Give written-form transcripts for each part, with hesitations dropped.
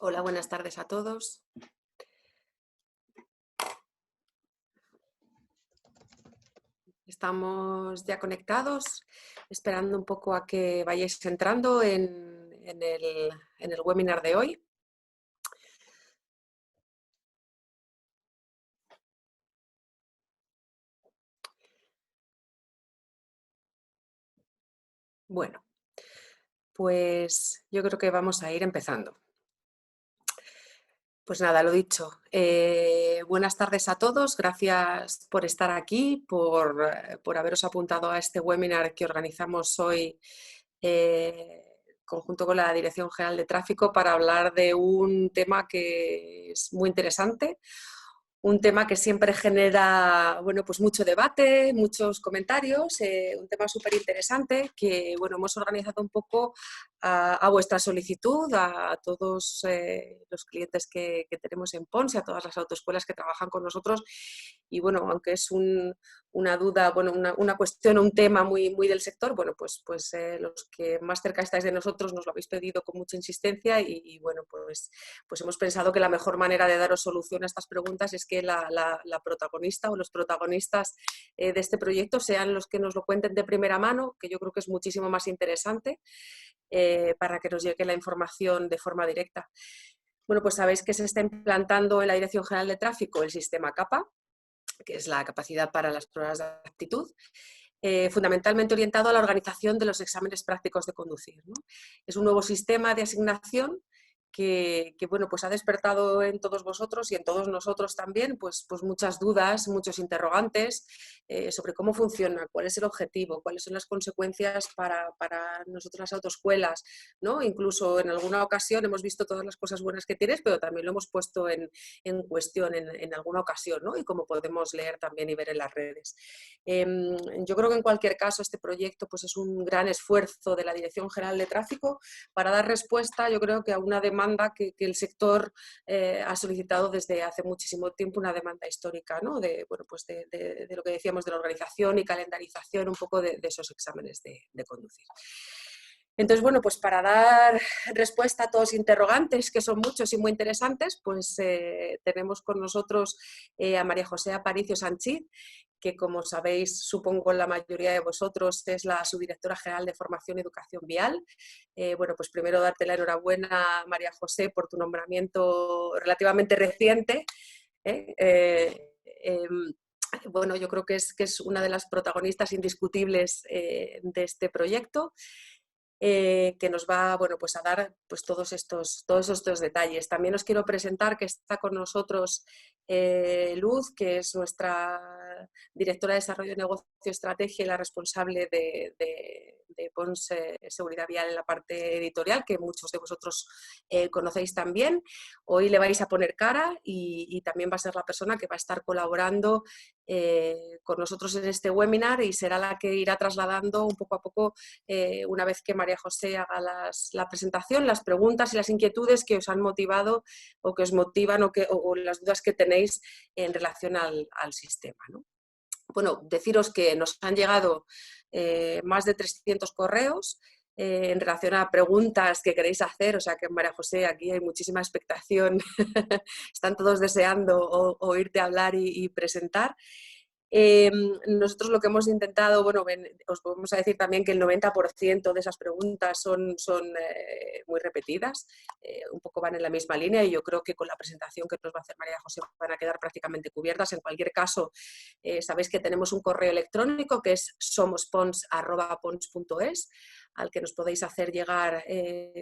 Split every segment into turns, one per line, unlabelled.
Hola, buenas tardes a todos. Estamos ya conectados, esperando un poco a que vayáis entrando en el webinar de hoy. Bueno, pues yo creo que vamos a ir empezando. Pues nada, lo dicho. Buenas tardes a todos, gracias por estar aquí, por haberos apuntado a este webinar que organizamos hoy conjunto con la Dirección General de Tráfico para hablar de un tema que es muy interesante, un tema que siempre genera, bueno, pues mucho debate, muchos comentarios, un tema súper interesante que, bueno, hemos organizado un poco a vuestra solicitud, a todos los clientes que tenemos en Pons y a todas las autoescuelas que trabajan con nosotros. Y bueno, aunque es una duda, bueno, una cuestión, un tema muy del sector, bueno, pues los que más cerca estáis de nosotros nos lo habéis pedido con mucha insistencia y bueno, pues hemos pensado que la mejor manera de daros solución a estas preguntas es que la protagonista o los protagonistas de este proyecto sean los que nos lo cuenten de primera mano, que yo creo que es muchísimo más interesante para que nos llegue la información de forma directa. Bueno, pues sabéis que se está implantando en la Dirección General de Tráfico el sistema CAPA, que es la capacidad para las pruebas de aptitud, fundamentalmente orientado a la organización de los exámenes prácticos de conducir, ¿no? Es un nuevo sistema de asignación que bueno, pues ha despertado en todos vosotros y en todos nosotros también pues muchas dudas, muchos interrogantes sobre cómo funciona, cuál es el objetivo, cuáles son las consecuencias para nosotros las autoescuelas, ¿no? Incluso en alguna ocasión hemos visto todas las cosas buenas que tienes, pero también lo hemos puesto en cuestión en alguna ocasión, ¿no? Y como podemos leer también y ver en las redes. Yo creo que en cualquier caso este proyecto pues es un gran esfuerzo de la Dirección General de Tráfico para dar respuesta, yo creo que a una demanda que el sector ha solicitado desde hace muchísimo tiempo, una demanda histórica, ¿no? Bueno, pues de lo que decíamos de la organización y calendarización un poco de esos exámenes de conducir. Entonces, bueno, pues para dar respuesta a todos los interrogantes, que son muchos y muy interesantes, pues tenemos con nosotros a María José Aparicio Sanchís, que como sabéis, supongo la mayoría de vosotros, es la subdirectora general de Formación y Educación Vial. Bueno, pues primero darte la enhorabuena, María José, por tu nombramiento relativamente reciente. Bueno, yo creo que es una de las protagonistas indiscutibles de este proyecto. Que nos va, bueno, pues a dar pues todos estos detalles. También os quiero presentar que está con nosotros Luz, que es nuestra directora de Desarrollo de Negocio y Estrategia y la responsable de Pons Seguridad Vial en la parte editorial, que muchos de vosotros conocéis también. Hoy le vais a poner cara y también va a ser la persona que va a estar colaborando con nosotros en este webinar y será la que irá trasladando un poco a poco, una vez que María José haga la presentación, las preguntas y las inquietudes que os han motivado o que os motivan o las dudas que tenéis en relación al sistema, ¿no? Bueno, deciros que nos han llegado más de 300 correos en relación a preguntas que queréis hacer, o sea que María José, aquí hay muchísima expectación, están todos deseando oírte hablar y presentar. Nosotros lo que hemos intentado, bueno, os vamos a decir también que el 90% de esas preguntas son muy repetidas, un poco van en la misma línea y yo creo que con la presentación que nos va a hacer María José van a quedar prácticamente cubiertas. En cualquier caso, sabéis que tenemos un correo electrónico que es somospons@pons.es, al que nos podéis hacer llegar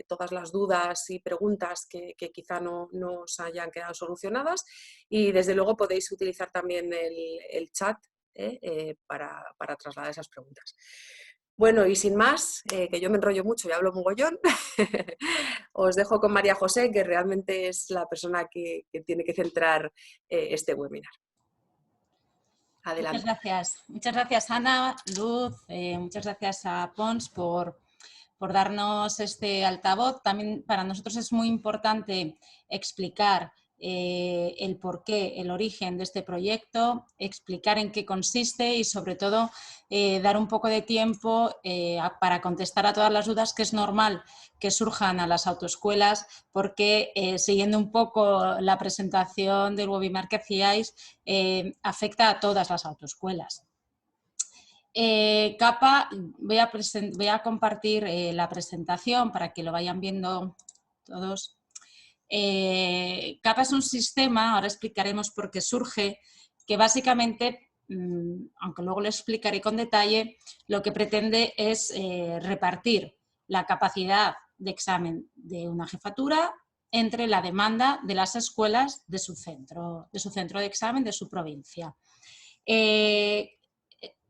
todas las dudas y preguntas que quizá no os hayan quedado solucionadas, y desde luego podéis utilizar también el chat para trasladar esas preguntas. Bueno, y sin más, que yo me enrollo mucho y hablo mogollón, os dejo con María José, que realmente es la persona que tiene que centrar este webinar. Adelante.
Muchas gracias Ana, Luz, muchas gracias a Pons por darnos este altavoz. También para nosotros es muy importante explicar el porqué, el origen de este proyecto, explicar en qué consiste y sobre todo dar un poco de tiempo para contestar a todas las dudas, que es normal que surjan a las autoescuelas, porque siguiendo un poco la presentación del webinar que hacíais, afecta a todas las autoescuelas. Capa, voy a compartir la presentación para que lo vayan viendo todos. Capa es un sistema, ahora explicaremos por qué surge, que básicamente, aunque luego lo explicaré con detalle, lo que pretende es repartir la capacidad de examen de una jefatura entre la demanda de las escuelas de su centro de examen de su provincia.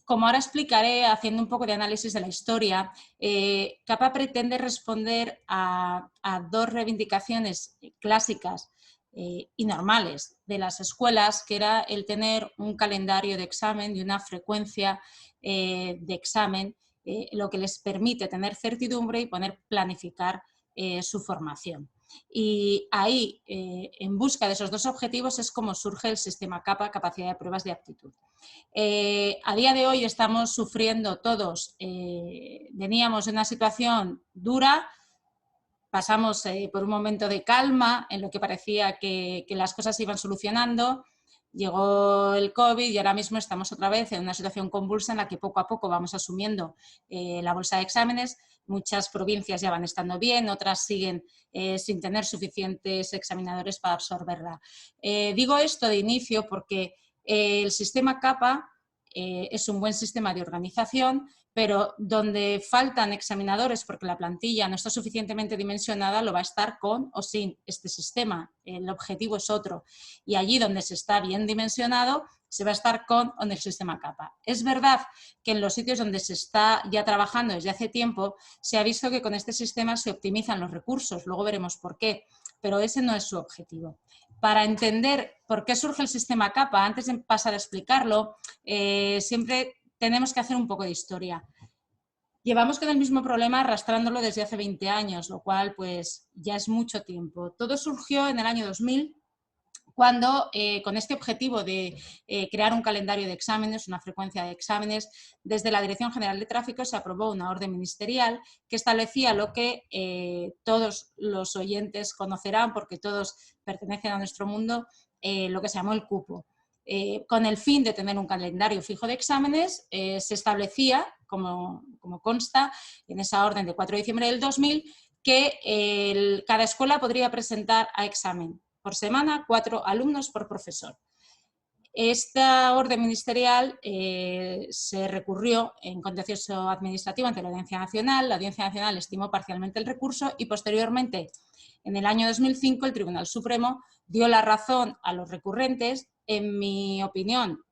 Como ahora explicaré, haciendo un poco de análisis de la historia, Capa pretende responder a dos reivindicaciones clásicas y normales de las escuelas, que era el tener un calendario de examen y una frecuencia de examen, lo que les permite tener certidumbre y poder planificar su formación. Y ahí, en busca de esos dos objetivos, es como surge el sistema Capa, capacidad de pruebas de aptitud. A día de hoy estamos sufriendo todos, veníamos de una situación dura, pasamos por un momento de calma en lo que parecía que las cosas se iban solucionando, llegó el COVID y ahora mismo estamos otra vez en una situación convulsa en la que poco a poco vamos asumiendo la bolsa de exámenes. Muchas provincias ya van estando bien, otras siguen sin tener suficientes examinadores para absorberla. Digo esto de inicio porque el sistema Capa es un buen sistema de organización, pero donde faltan examinadores porque la plantilla no está suficientemente dimensionada, lo va a estar con o sin este sistema. El objetivo es otro. Y allí donde se está bien dimensionado, se va a estar con o en el sistema Capa. Es verdad que en los sitios donde se está ya trabajando desde hace tiempo, se ha visto que con este sistema se optimizan los recursos. Luego veremos por qué, pero ese no es su objetivo. Para entender por qué surge el sistema Capa, antes de pasar a explicarlo, siempre tenemos que hacer un poco de historia. Llevamos con el mismo problema arrastrándolo desde hace 20 años, lo cual pues ya es mucho tiempo. Todo surgió en el año 2000, cuando con este objetivo de crear un calendario de exámenes, una frecuencia de exámenes, desde la Dirección General de Tráfico se aprobó una orden ministerial que establecía lo que todos los oyentes conocerán, porque todos pertenecen a nuestro mundo, lo que se llamó el cupo. Con el fin de tener un calendario fijo de exámenes, se establecía, como consta en esa orden de 4 de diciembre del 2000, que cada escuela podría presentar a examen por semana 4 alumnos por profesor. Esta orden ministerial se recurrió en contencioso administrativo ante la Audiencia Nacional. La Audiencia Nacional estimó parcialmente el recurso y posteriormente, en el año 2005, el Tribunal Supremo dio la razón a los recurrentes. En mi opinión,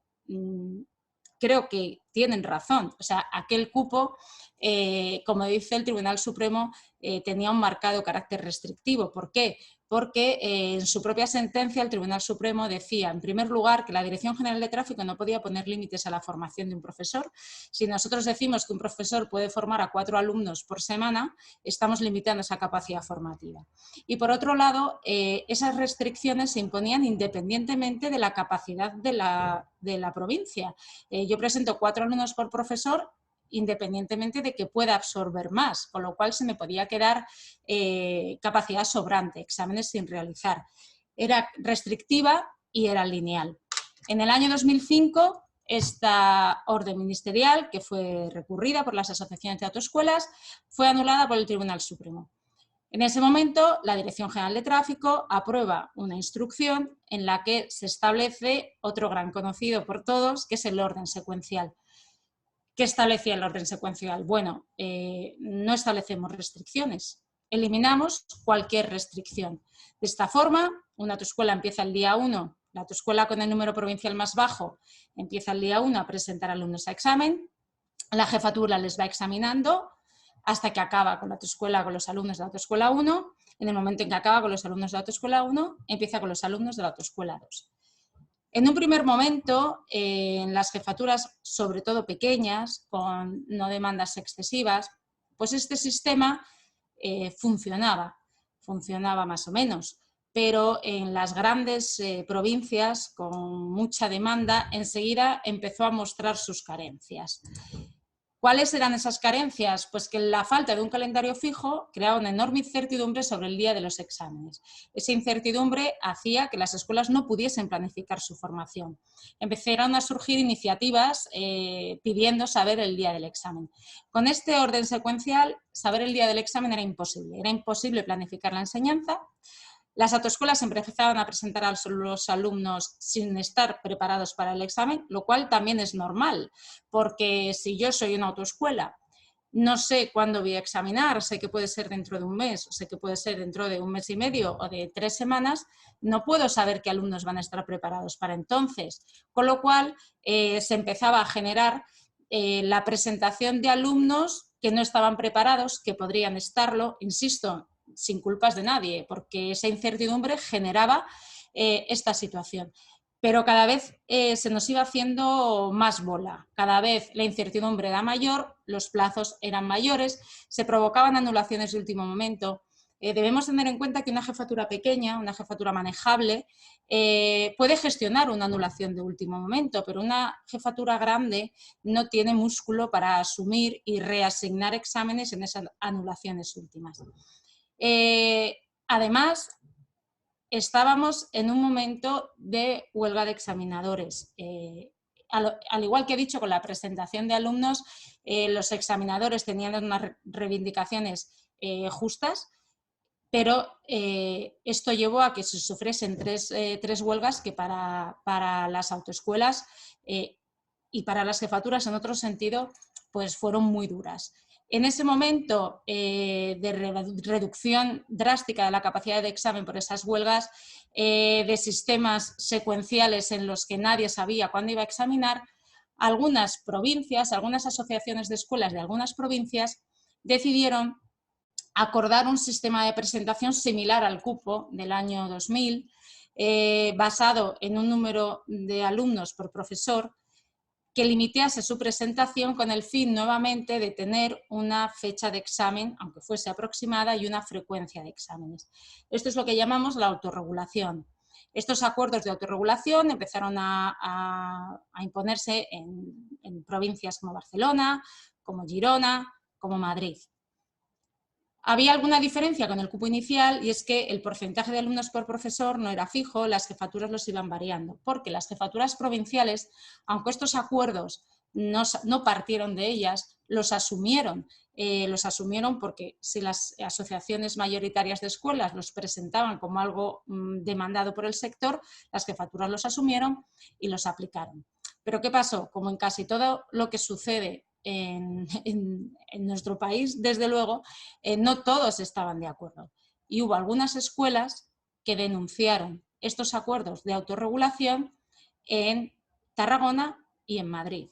creo que tienen razón. O sea, aquel cupo, como dice el Tribunal Supremo, tenía un marcado carácter restrictivo. ¿Por qué? Porque en su propia sentencia el Tribunal Supremo decía, en primer lugar, que la Dirección General de Tráfico no podía poner límites a la formación de un profesor. Si nosotros decimos que un profesor puede formar a 4 alumnos por semana, estamos limitando esa capacidad formativa. Y por otro lado, esas restricciones se imponían independientemente de la capacidad de la provincia. Yo presento 4 alumnos por profesor, independientemente de que pueda absorber más, con lo cual se me podía quedar capacidad sobrante, exámenes sin realizar. Era restrictiva y era lineal. En el año 2005, esta orden ministerial, que fue recurrida por las asociaciones de autoescuelas, fue anulada por el Tribunal Supremo. En ese momento, la Dirección General de Tráfico aprueba una instrucción en la que se establece otro gran conocido por todos, que es el orden secuencial. ¿Qué establecía el orden secuencial? Bueno, no establecemos restricciones, eliminamos cualquier restricción. De esta forma, una autoescuela empieza el día 1, la autoescuela con el número provincial más bajo empieza el día 1 a presentar alumnos a examen, la jefatura les va examinando hasta que acaba con la autoescuela con los alumnos de la autoescuela 1, en el momento en que acaba con los alumnos de la autoescuela 1, empieza con los alumnos de la autoescuela 2. En un primer momento, en las jefaturas, sobre todo pequeñas, con no demandas excesivas, pues este sistema funcionaba más o menos, pero en las grandes provincias con mucha demanda enseguida empezó a mostrar sus carencias. ¿Cuáles eran esas carencias? Pues que la falta de un calendario fijo creaba una enorme incertidumbre sobre el día de los exámenes. Esa incertidumbre hacía que las escuelas no pudiesen planificar su formación. Empezaron a surgir iniciativas pidiendo saber el día del examen. Con este orden secuencial, saber el día del examen era imposible. Era imposible planificar la enseñanza. Las autoescuelas empezaban a presentar a los alumnos sin estar preparados para el examen, lo cual también es normal, porque si yo soy una autoescuela, no sé cuándo voy a examinar, sé que puede ser dentro de un mes, sé que puede ser dentro de un mes y medio o de 3 semanas, no puedo saber qué alumnos van a estar preparados para entonces. Con lo cual se empezaba a generar la presentación de alumnos que no estaban preparados, que podrían estarlo, insisto, sin culpas de nadie, porque esa incertidumbre generaba esta situación. Pero cada vez se nos iba haciendo más bola, cada vez la incertidumbre era mayor, los plazos eran mayores, se provocaban anulaciones de último momento. Debemos tener en cuenta que una jefatura pequeña, una jefatura manejable, puede gestionar una anulación de último momento, pero una jefatura grande no tiene músculo para asumir y reasignar exámenes en esas anulaciones últimas. Además, estábamos en un momento de huelga de examinadores. Al igual que he dicho con la presentación de alumnos, los examinadores tenían unas reivindicaciones justas, pero esto llevó a que se sufriesen tres huelgas que para las autoescuelas y para las jefaturas en otro sentido pues fueron muy duras. En ese momento de reducción drástica de la capacidad de examen por esas huelgas, de sistemas secuenciales en los que nadie sabía cuándo iba a examinar, algunas provincias, algunas asociaciones de escuelas de algunas provincias decidieron acordar un sistema de presentación similar al cupo del año 2000, basado en un número de alumnos por profesor, que limitase su presentación con el fin nuevamente de tener una fecha de examen, aunque fuese aproximada, y una frecuencia de exámenes. Esto es lo que llamamos la autorregulación. Estos acuerdos de autorregulación empezaron a imponerse en provincias como Barcelona, como Girona, como Madrid. Había alguna diferencia con el cupo inicial y es que el porcentaje de alumnos por profesor no era fijo, las jefaturas los iban variando, porque las jefaturas provinciales, aunque estos acuerdos no partieron de ellas, los asumieron porque si las asociaciones mayoritarias de escuelas los presentaban como algo demandado por el sector, las jefaturas los asumieron y los aplicaron. Pero ¿qué pasó? Como en casi todo lo que sucede en nuestro país, desde luego, no todos estaban de acuerdo. Y hubo algunas escuelas que denunciaron estos acuerdos de autorregulación en Tarragona y en Madrid.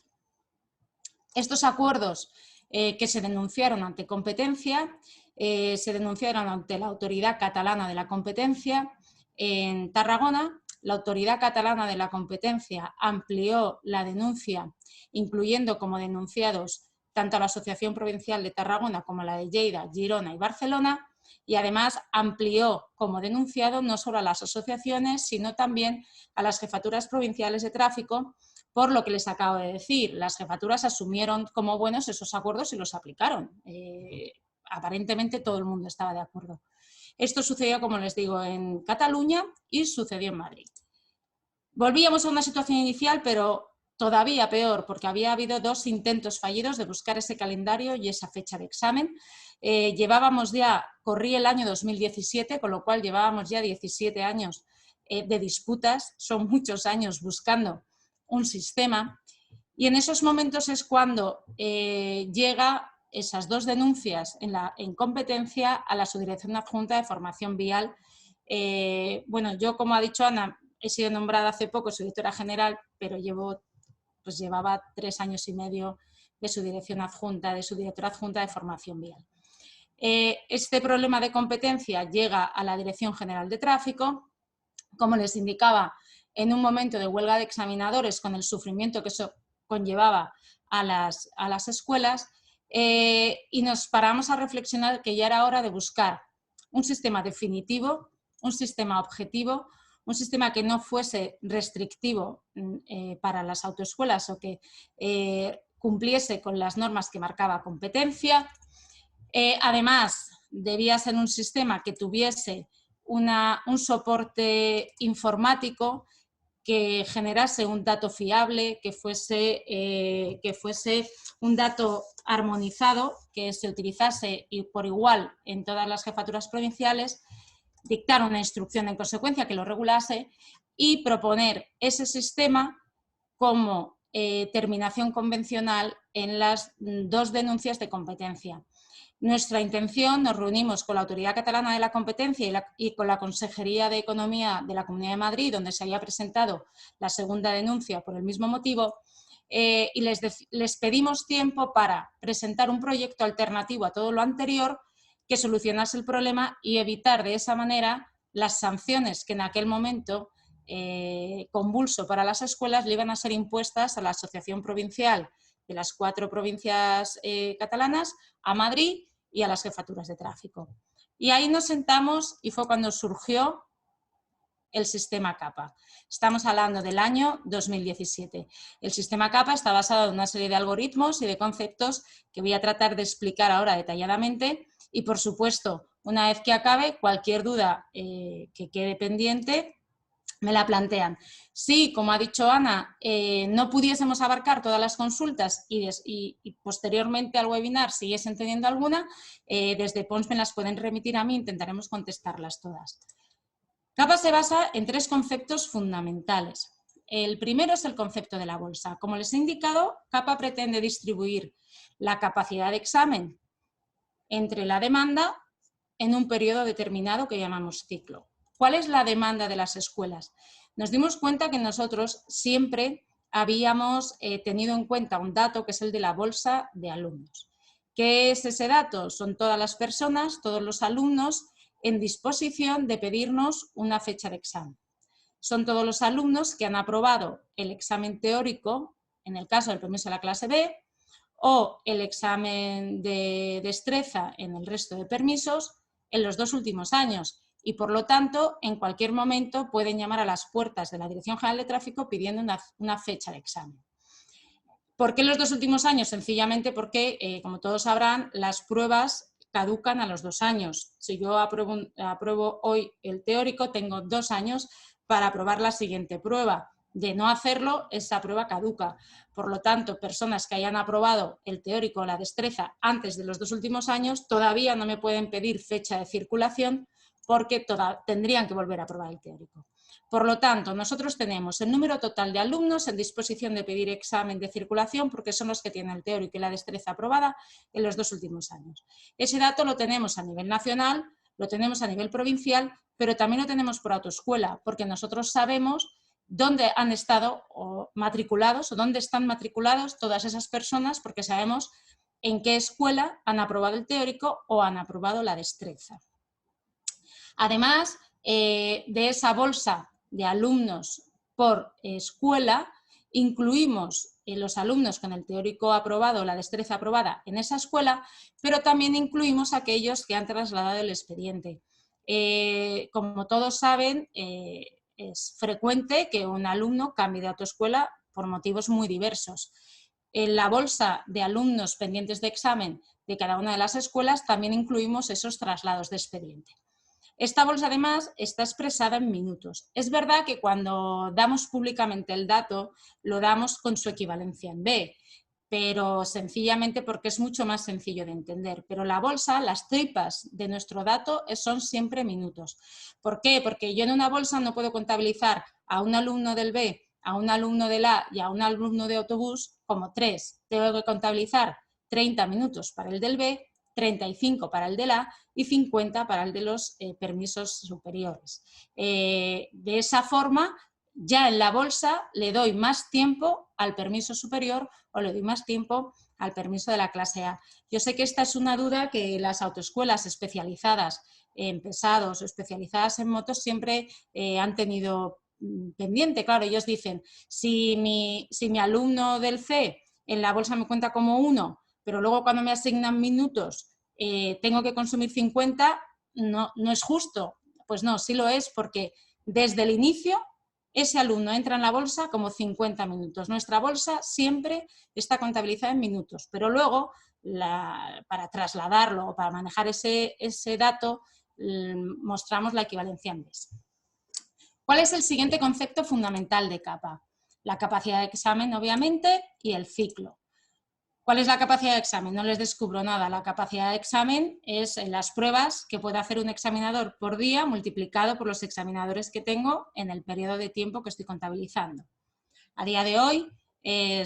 Estos acuerdos que se denunciaron ante competencia, se denunciaron ante la Autoridad Catalana de la Competencia en Tarragona. La Autoridad Catalana de la Competencia amplió la denuncia, incluyendo como denunciados tanto a la Asociación Provincial de Tarragona como a la de Lleida, Girona y Barcelona, y además amplió como denunciado no solo a las asociaciones, sino también a las jefaturas provinciales de tráfico, por lo que les acabo de decir. Las jefaturas asumieron como buenos esos acuerdos y los aplicaron. Aparentemente todo el mundo estaba de acuerdo. Esto sucedió, como les digo, en Cataluña y sucedió en Madrid. Volvíamos a una situación inicial, pero todavía peor, porque había habido 2 intentos fallidos de buscar ese calendario y esa fecha de examen. Corría el año 2017, con lo cual llevábamos ya 17 años de disputas, son muchos años buscando un sistema, y en esos momentos es cuando llega esas 2 denuncias en competencia a la Subdirección Adjunta de Formación Vial. Bueno, yo, como ha dicho Ana, he sido nombrada hace poco subdirectora general, pero llevaba 3 años y medio de subdirectora adjunta de Formación Vial. Este problema de competencia llega a la Dirección General de Tráfico, como les indicaba, en un momento de huelga de examinadores, con el sufrimiento que eso conllevaba a las escuelas, y nos paramos a reflexionar que ya era hora de buscar un sistema definitivo, un sistema objetivo, un sistema que no fuese restrictivo para las autoescuelas o que cumpliese con las normas que marcaba competencia. Además, debía ser un sistema que tuviese un soporte informático, que generase un dato fiable, que fuese un dato armonizado, que se utilizase por igual en todas las jefaturas provinciales, dictar una instrucción en consecuencia que lo regulase y proponer ese sistema como terminación convencional en las 2 denuncias de competencia. Nuestra intención, nos reunimos con la Autoridad Catalana de la Competencia y con la Consejería de Economía de la Comunidad de Madrid, donde se había presentado la segunda denuncia por el mismo motivo, y les pedimos tiempo para presentar un proyecto alternativo a todo lo anterior que solucionase el problema y evitar de esa manera las sanciones que en aquel momento, convulso para las escuelas, le iban a ser impuestas a la Asociación Provincial de las 4 provincias catalanas, a Madrid y a las jefaturas de tráfico. Y ahí nos sentamos y fue cuando surgió el sistema CAPA. Estamos hablando del año 2017. El sistema CAPA está basado en una serie de algoritmos y de conceptos que voy a tratar de explicar ahora detalladamente y, por supuesto, una vez que acabe, cualquier duda que quede pendiente, me la plantean. Si, como ha dicho Ana, no pudiésemos abarcar todas las consultas y posteriormente al webinar siguiesen teniendo alguna, desde Pons me las pueden remitir a mí, intentaremos contestarlas todas. CAPA se basa en 3 conceptos fundamentales. El primero es el concepto de la bolsa. Como les he indicado, CAPA pretende distribuir la capacidad de examen entre la demanda en un periodo determinado que llamamos ciclo. ¿Cuál es la demanda de las escuelas? Nos dimos cuenta que nosotros siempre habíamos tenido en cuenta un dato que es el de la bolsa de alumnos. ¿Qué es ese dato? Son todas las personas, todos los alumnos en disposición de pedirnos una fecha de examen. Son todos los alumnos que han aprobado el examen teórico, en el caso del permiso de la clase B, o el examen de destreza en el resto de permisos en los 2 últimos años. Y, por lo tanto, en cualquier momento pueden llamar a las puertas de la Dirección General de Tráfico pidiendo una fecha de examen. ¿Por qué los 2 últimos años? Sencillamente porque, como todos sabrán, las pruebas caducan a los 2 años. Si yo apruebo hoy el teórico, tengo 2 años para aprobar la siguiente prueba. De no hacerlo, esa prueba caduca. Por lo tanto, personas que hayan aprobado el teórico o la destreza antes de los 2 últimos años todavía no me pueden pedir fecha de circulación porque tendrían que volver a aprobar el teórico. Por lo tanto, nosotros tenemos el número total de alumnos en disposición de pedir examen de circulación porque son los que tienen el teórico y la destreza aprobada en los 2 últimos años. Ese dato lo tenemos a nivel nacional, lo tenemos a nivel provincial, pero también lo tenemos por autoescuela, porque nosotros sabemos dónde han estado matriculados o dónde están matriculados todas esas personas, porque sabemos en qué escuela han aprobado el teórico o han aprobado la destreza. Además de esa bolsa de alumnos por escuela, incluimos los alumnos con el teórico aprobado o la destreza aprobada en esa escuela, pero también incluimos aquellos que han trasladado el expediente. Como todos saben, es frecuente que un alumno cambie de autoescuela por motivos muy diversos. En la bolsa de alumnos pendientes de examen de cada una de las escuelas también incluimos esos traslados de expediente. Esta bolsa, además, está expresada en minutos. Es verdad que cuando damos públicamente el dato, lo damos con su equivalencia en B, pero sencillamente porque es mucho más sencillo de entender. Pero la bolsa, las tripas de nuestro dato son siempre minutos. ¿Por qué? Porque yo en una bolsa no puedo contabilizar a un alumno del B, a un alumno del A y a un alumno de autobús como 3. Tengo que contabilizar 30 minutos para el del B, 35 para el del A y 50 para el de los permisos superiores. De esa forma, ya en la bolsa le doy más tiempo al permiso superior o le doy más tiempo al permiso de la clase A. Yo sé que esta es una duda que las autoescuelas especializadas en pesados o especializadas en motos siempre han tenido pendiente. Claro, ellos dicen, si mi alumno del C en la bolsa me cuenta como 1, pero luego cuando me asignan minutos tengo que consumir 50, no es justo. Pues no, sí lo es, porque desde el inicio ese alumno entra en la bolsa como 50 minutos. Nuestra bolsa siempre está contabilizada en minutos, pero luego para trasladarlo o para manejar ese dato mostramos la equivalencia en vez. ¿Cuál es el siguiente concepto fundamental de capa? La capacidad de examen, obviamente, y el ciclo. ¿Cuál es la capacidad de examen? No les descubro nada. La capacidad de examen es las pruebas que puede hacer un examinador por día multiplicado por los examinadores que tengo en el periodo de tiempo que estoy contabilizando. A día de hoy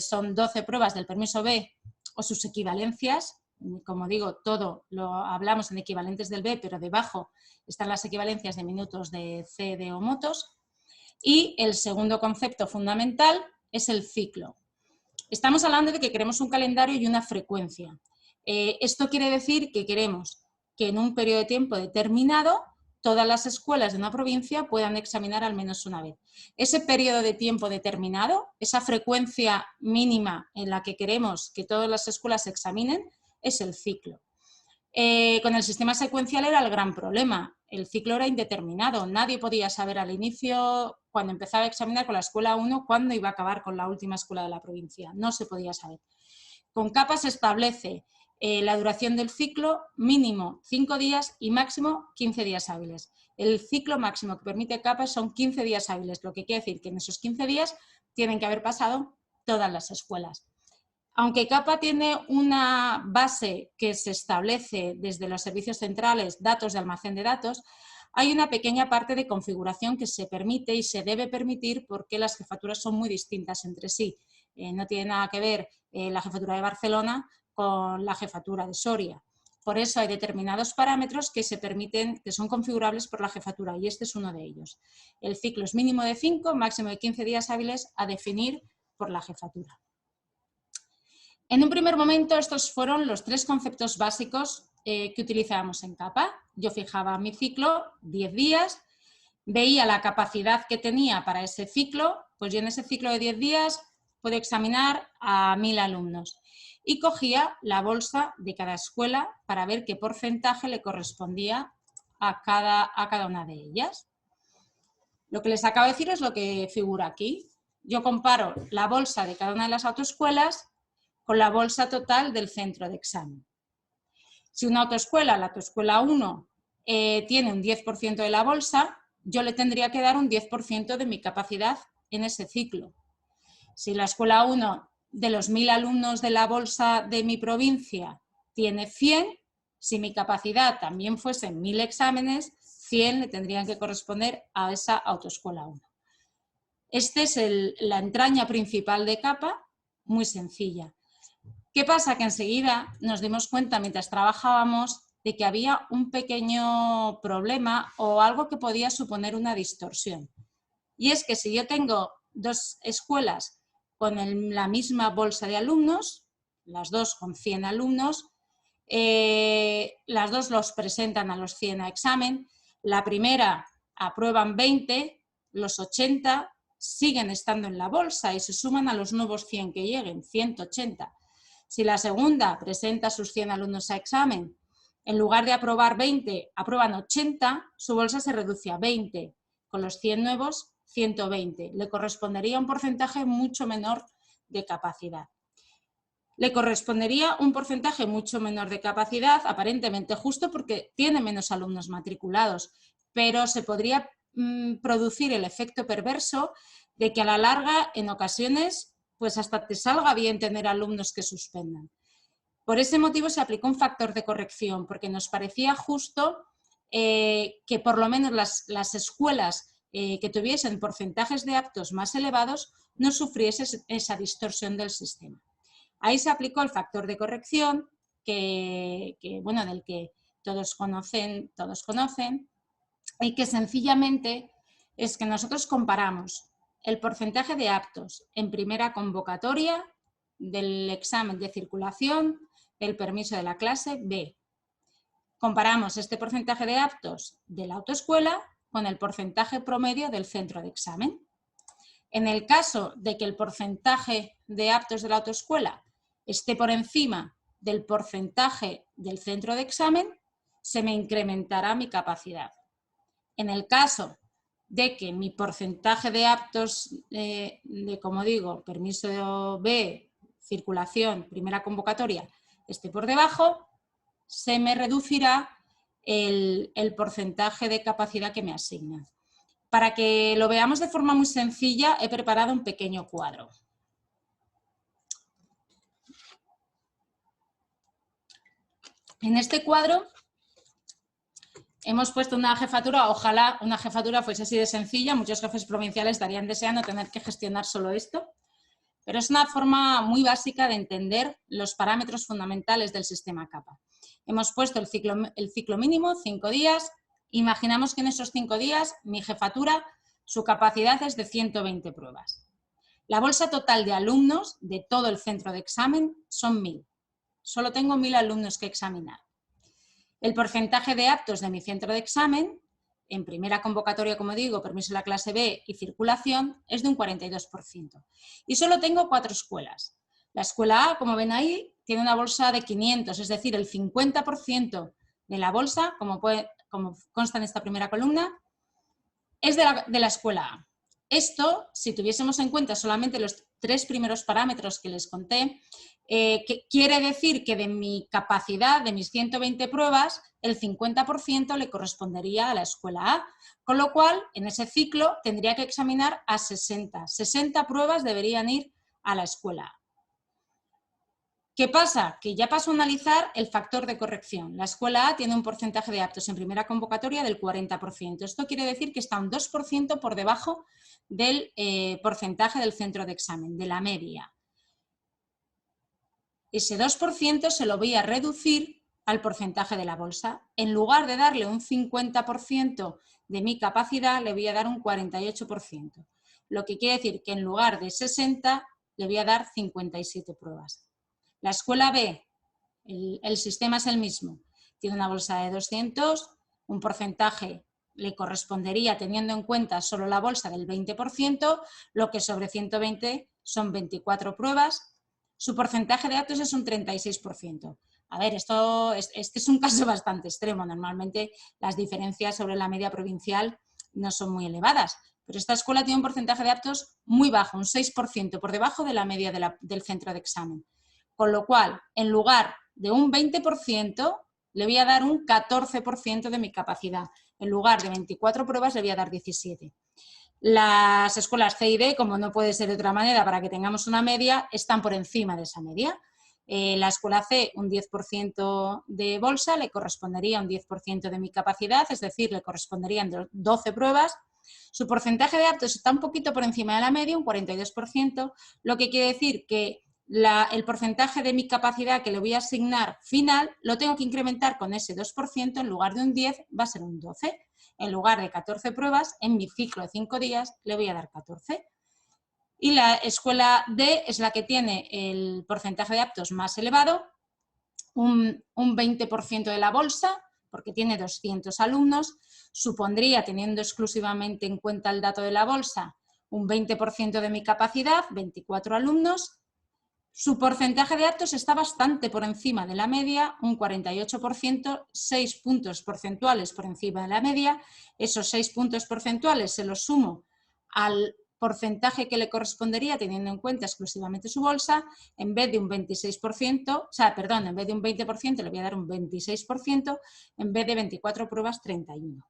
son 12 pruebas del permiso B o sus equivalencias. Como digo, todo lo hablamos en equivalentes del B, pero debajo están las equivalencias de minutos de C, D o motos. Y el segundo concepto fundamental es el ciclo. Estamos hablando de que queremos un calendario y una frecuencia. Esto quiere decir que queremos que en un periodo de tiempo determinado todas las escuelas de una provincia puedan examinar al menos una vez. Ese periodo de tiempo determinado, esa frecuencia mínima en la que queremos que todas las escuelas examinen, es el ciclo. Con el sistema secuencial era el gran problema. El ciclo era indeterminado. Nadie podía saber al inicio, cuando empezaba a examinar con la escuela 1, cuándo iba a acabar con la última escuela de la provincia. No se podía saber. Con capa se establece la duración del ciclo, mínimo 5 días y máximo 15 días hábiles. El ciclo máximo que permite capa son 15 días hábiles, lo que quiere decir que en esos 15 días tienen que haber pasado todas las escuelas. Aunque capa tiene una base que se establece desde los servicios centrales, datos de almacén de datos, hay una pequeña parte de configuración que se permite y se debe permitir porque las jefaturas son muy distintas entre sí. No tiene nada que ver la jefatura de Barcelona con la jefatura de Soria. Por eso hay determinados parámetros que se permiten, que son configurables por la jefatura y este es uno de ellos. El ciclo es mínimo de 5, máximo de 15 días hábiles a definir por la jefatura. En un primer momento estos fueron los 3 conceptos básicos que utilizábamos en capa. Yo fijaba mi ciclo, 10 días, veía la capacidad que tenía para ese ciclo, pues yo en ese ciclo de 10 días puedo examinar a 1000 alumnos y cogía la bolsa de cada escuela para ver qué porcentaje le correspondía a cada una de ellas. Lo que les acabo de decir es lo que figura aquí. Yo comparo la bolsa de cada una de las autoescuelas con la bolsa total del centro de examen. Si una autoescuela, la autoescuela 1, tiene un 10% de la bolsa, yo le tendría que dar un 10% de mi capacidad en ese ciclo. Si la escuela 1 de los 1000 alumnos de la bolsa de mi provincia tiene 100, si mi capacidad también fuese 1000 exámenes, 100 le tendrían que corresponder a esa autoescuela 1. Esta es la entraña principal de capa, muy sencilla. ¿Qué pasa? Que enseguida nos dimos cuenta mientras trabajábamos de que había un pequeño problema o algo que podía suponer una distorsión. Y es que si yo tengo 2 escuelas con la misma bolsa de alumnos, las 2 con 100 alumnos, las 2 los presentan a los 100 a examen, la primera aprueban 20, los 80 siguen estando en la bolsa y se suman a los nuevos 100 que lleguen, 180. Si la segunda presenta a sus 100 alumnos a examen, en lugar de aprobar 20, aprueban 80, su bolsa se reduce a 20. Con los 100 nuevos, 120. Le correspondería un porcentaje mucho menor de capacidad. Le correspondería un porcentaje mucho menor de capacidad, aparentemente justo porque tiene menos alumnos matriculados, pero se podría producir el efecto perverso de que a la larga, en ocasiones, pues hasta te salga bien tener alumnos que suspendan. Por ese motivo se aplicó un factor de corrección, porque nos parecía justo que por lo menos las escuelas que tuviesen porcentajes de aptos más elevados no sufriesen esa distorsión del sistema. Ahí se aplicó el factor de corrección, bueno, del que todos conocen, y que sencillamente es que nosotros comparamos el porcentaje de aptos en primera convocatoria del examen de circulación del permiso de la clase B. Comparamos este porcentaje de aptos de la autoescuela con el porcentaje promedio del centro de examen. En el caso de que el porcentaje de aptos de la autoescuela esté por encima del porcentaje del centro de examen, se me incrementará mi capacidad. En el caso de que mi porcentaje de aptos, como digo, permiso B, circulación, primera convocatoria, esté por debajo, se me reducirá el porcentaje de capacidad que me asignan. Para que lo veamos de forma muy sencilla, he preparado un pequeño cuadro. En este cuadro hemos puesto una jefatura, ojalá una jefatura fuese así de sencilla, muchos jefes provinciales estarían deseando tener que gestionar solo esto, pero es una forma muy básica de entender los parámetros fundamentales del sistema CAPA. Hemos puesto el ciclo mínimo, 5 días, imaginamos que en esos 5 días mi jefatura, su capacidad es de 120 pruebas. La bolsa total de alumnos de todo el centro de examen son 1000. Solo tengo 1000 alumnos que examinar. El porcentaje de aptos de mi centro de examen, en primera convocatoria, como digo, permiso de la clase B y circulación, es de un 42%. Y solo tengo 4 escuelas. La escuela A, como ven ahí, tiene una bolsa de 500, es decir, el 50% de la bolsa, como consta en esta primera columna, es de la escuela A. Esto, si tuviésemos en cuenta solamente los 3 primeros parámetros que les conté, que quiere decir que de mi capacidad, de mis 120 pruebas, el 50% le correspondería a la escuela A, con lo cual en ese ciclo tendría que examinar a 60. 60 pruebas deberían ir a la escuela A. ¿Qué pasa? Que ya paso a analizar el factor de corrección. La escuela A tiene un porcentaje de aptos en primera convocatoria del 40%. Esto quiere decir que está un 2% por debajo del porcentaje del centro de examen, de la media. Ese 2% se lo voy a reducir al porcentaje de la bolsa. En lugar de darle un 50% de mi capacidad, le voy a dar un 48%. Lo que quiere decir que en lugar de 60, le voy a dar 57 pruebas. La escuela B, el sistema es el mismo, tiene una bolsa de 200, un porcentaje le correspondería, teniendo en cuenta solo la bolsa, del 20%, lo que sobre 120 son 24 pruebas, su porcentaje de aptos es un 36%. A ver, este es un caso bastante extremo, normalmente las diferencias sobre la media provincial no son muy elevadas, pero esta escuela tiene un porcentaje de aptos muy bajo, un 6%, por debajo de la media del centro de examen. Con lo cual, en lugar de un 20%, le voy a dar un 14% de mi capacidad. En lugar de 24 pruebas, le voy a dar 17. Las escuelas C y D, como no puede ser de otra manera, para que tengamos una media, están por encima de esa media. La escuela C, un 10% de bolsa, le correspondería un 10% de mi capacidad, es decir, le corresponderían 12 pruebas. Su porcentaje de aptos está un poquito por encima de la media, un 42%, lo que quiere decir que el porcentaje de mi capacidad que le voy a asignar final lo tengo que incrementar con ese 2%, en lugar de un 10 va a ser un 12. En lugar de 14 pruebas, en mi ciclo de 5 días le voy a dar 14. Y la escuela D es la que tiene el porcentaje de aptos más elevado, un 20% de la bolsa, porque tiene 200 alumnos, supondría, teniendo exclusivamente en cuenta el dato de la bolsa, un 20% de mi capacidad, 24 alumnos. Su porcentaje de aptos está bastante por encima de la media, un 48%, 6 puntos porcentuales por encima de la media. Esos 6 puntos porcentuales se los sumo al porcentaje que le correspondería teniendo en cuenta exclusivamente su bolsa. En vez de un 26%, en vez de un 20% le voy a dar un 26%, en vez de 24 pruebas, 31.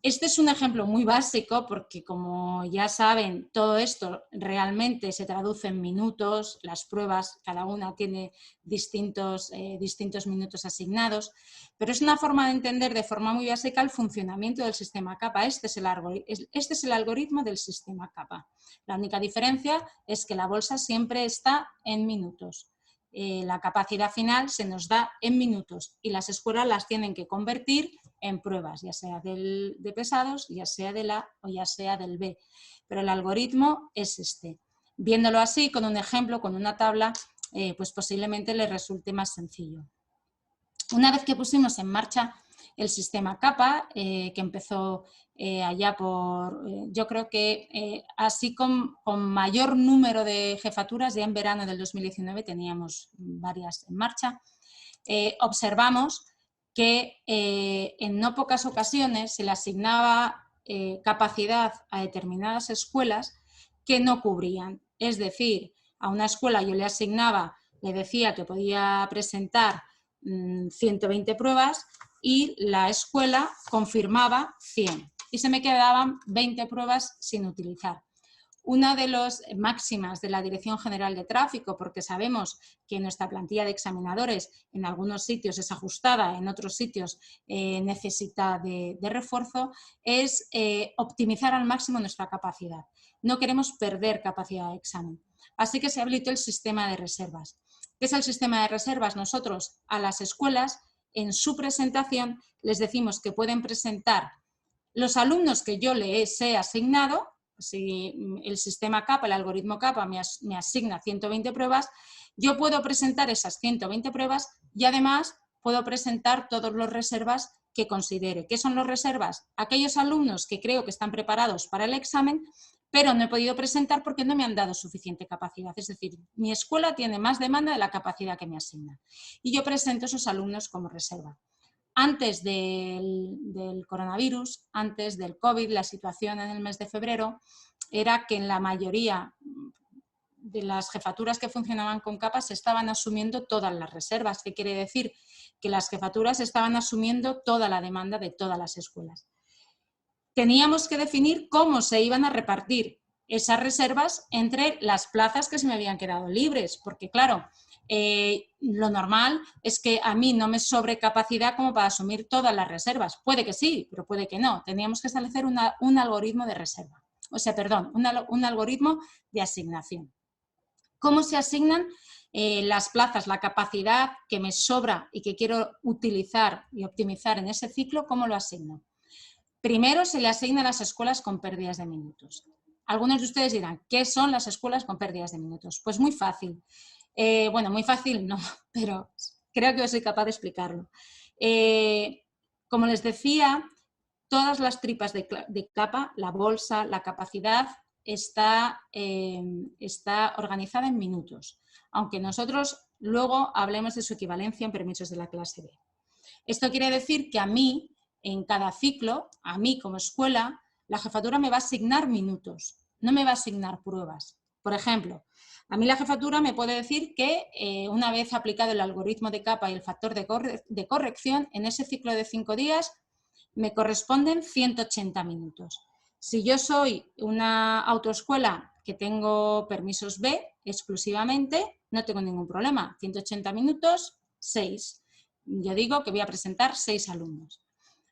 Este es un ejemplo muy básico porque, como ya saben, todo esto realmente se traduce en minutos, las pruebas, cada una tiene distintos minutos asignados, pero es una forma de entender de forma muy básica el funcionamiento del sistema CAPA. Este es el algoritmo del sistema CAPA. La única diferencia es que la bolsa siempre está en minutos. La capacidad final se nos da en minutos y las escuelas las tienen que convertir en pruebas, ya sea de pesados, ya sea del A o ya sea del B. Pero el algoritmo es este. Viéndolo así, con un ejemplo, con una tabla, pues posiblemente les resulte más sencillo. Una vez que pusimos en marcha el sistema CAPA, que empezó allá por, yo creo que así con mayor número de jefaturas, ya en verano del 2019 teníamos varias en marcha, observamos que en no pocas ocasiones se le asignaba capacidad a determinadas escuelas que no cubrían. Es decir, a una escuela yo le asignaba, le decía que podía presentar 120 pruebas y la escuela confirmaba 100 y se me quedaban 20 pruebas sin utilizar. Una de las máximas de la Dirección General de Tráfico, porque sabemos que nuestra plantilla de examinadores en algunos sitios es ajustada, en otros sitios necesita de refuerzo, es optimizar al máximo nuestra capacidad. No queremos perder capacidad de examen. Así que se habilitó el sistema de reservas. ¿Qué es el sistema de reservas? Nosotros a las escuelas en su presentación les decimos que pueden presentar los alumnos que yo les he asignado. Si el sistema CAPA, el algoritmo CAPA me asigna 120 pruebas, yo puedo presentar esas 120 pruebas y además puedo presentar todos los reservas que considere. ¿Qué son los reservas? Aquellos alumnos que creo que están preparados para el examen, pero no he podido presentar porque no me han dado suficiente capacidad. Es decir, mi escuela tiene más demanda de la capacidad que me asigna. Y yo presento esos alumnos como reserva. Antes del coronavirus, antes del COVID, la situación en el mes de febrero era que en la mayoría de las jefaturas que funcionaban con CAPA se estaban asumiendo todas las reservas. ¿Qué quiere decir? Que las jefaturas estaban asumiendo toda la demanda de todas las escuelas. Teníamos que definir cómo se iban a repartir esas reservas entre las plazas que se me habían quedado libres, porque claro, lo normal es que a mí no me sobre capacidad como para asumir todas las reservas. Puede que sí, pero puede que no. Teníamos que establecer un algoritmo de reserva. O sea, perdón, un algoritmo de asignación. ¿Cómo se asignan las plazas, la capacidad que me sobra y que quiero utilizar y optimizar en ese ciclo? ¿Cómo lo asigno? Primero se le asigna a las escuelas con pérdidas de minutos. Algunos de ustedes dirán, ¿qué son las escuelas con pérdidas de minutos? Pues muy fácil. Bueno, muy fácil no, pero creo que soy capaz de explicarlo. Como les decía, todas las tripas de CAPA, la bolsa, la capacidad, está organizada en minutos, aunque nosotros luego hablemos de su equivalencia en permisos de la clase B. Esto quiere decir que a mí, en cada ciclo, a mí como escuela, la jefatura me va a asignar minutos, no me va a asignar pruebas. Por ejemplo, a mí la jefatura me puede decir que una vez aplicado el algoritmo de CAPA y el factor de corrección, en ese ciclo de 5 días me corresponden 180 minutos. Si yo soy una autoescuela que tengo permisos B exclusivamente, no tengo ningún problema. 180 minutos, 6. Yo digo que voy a presentar 6 alumnos.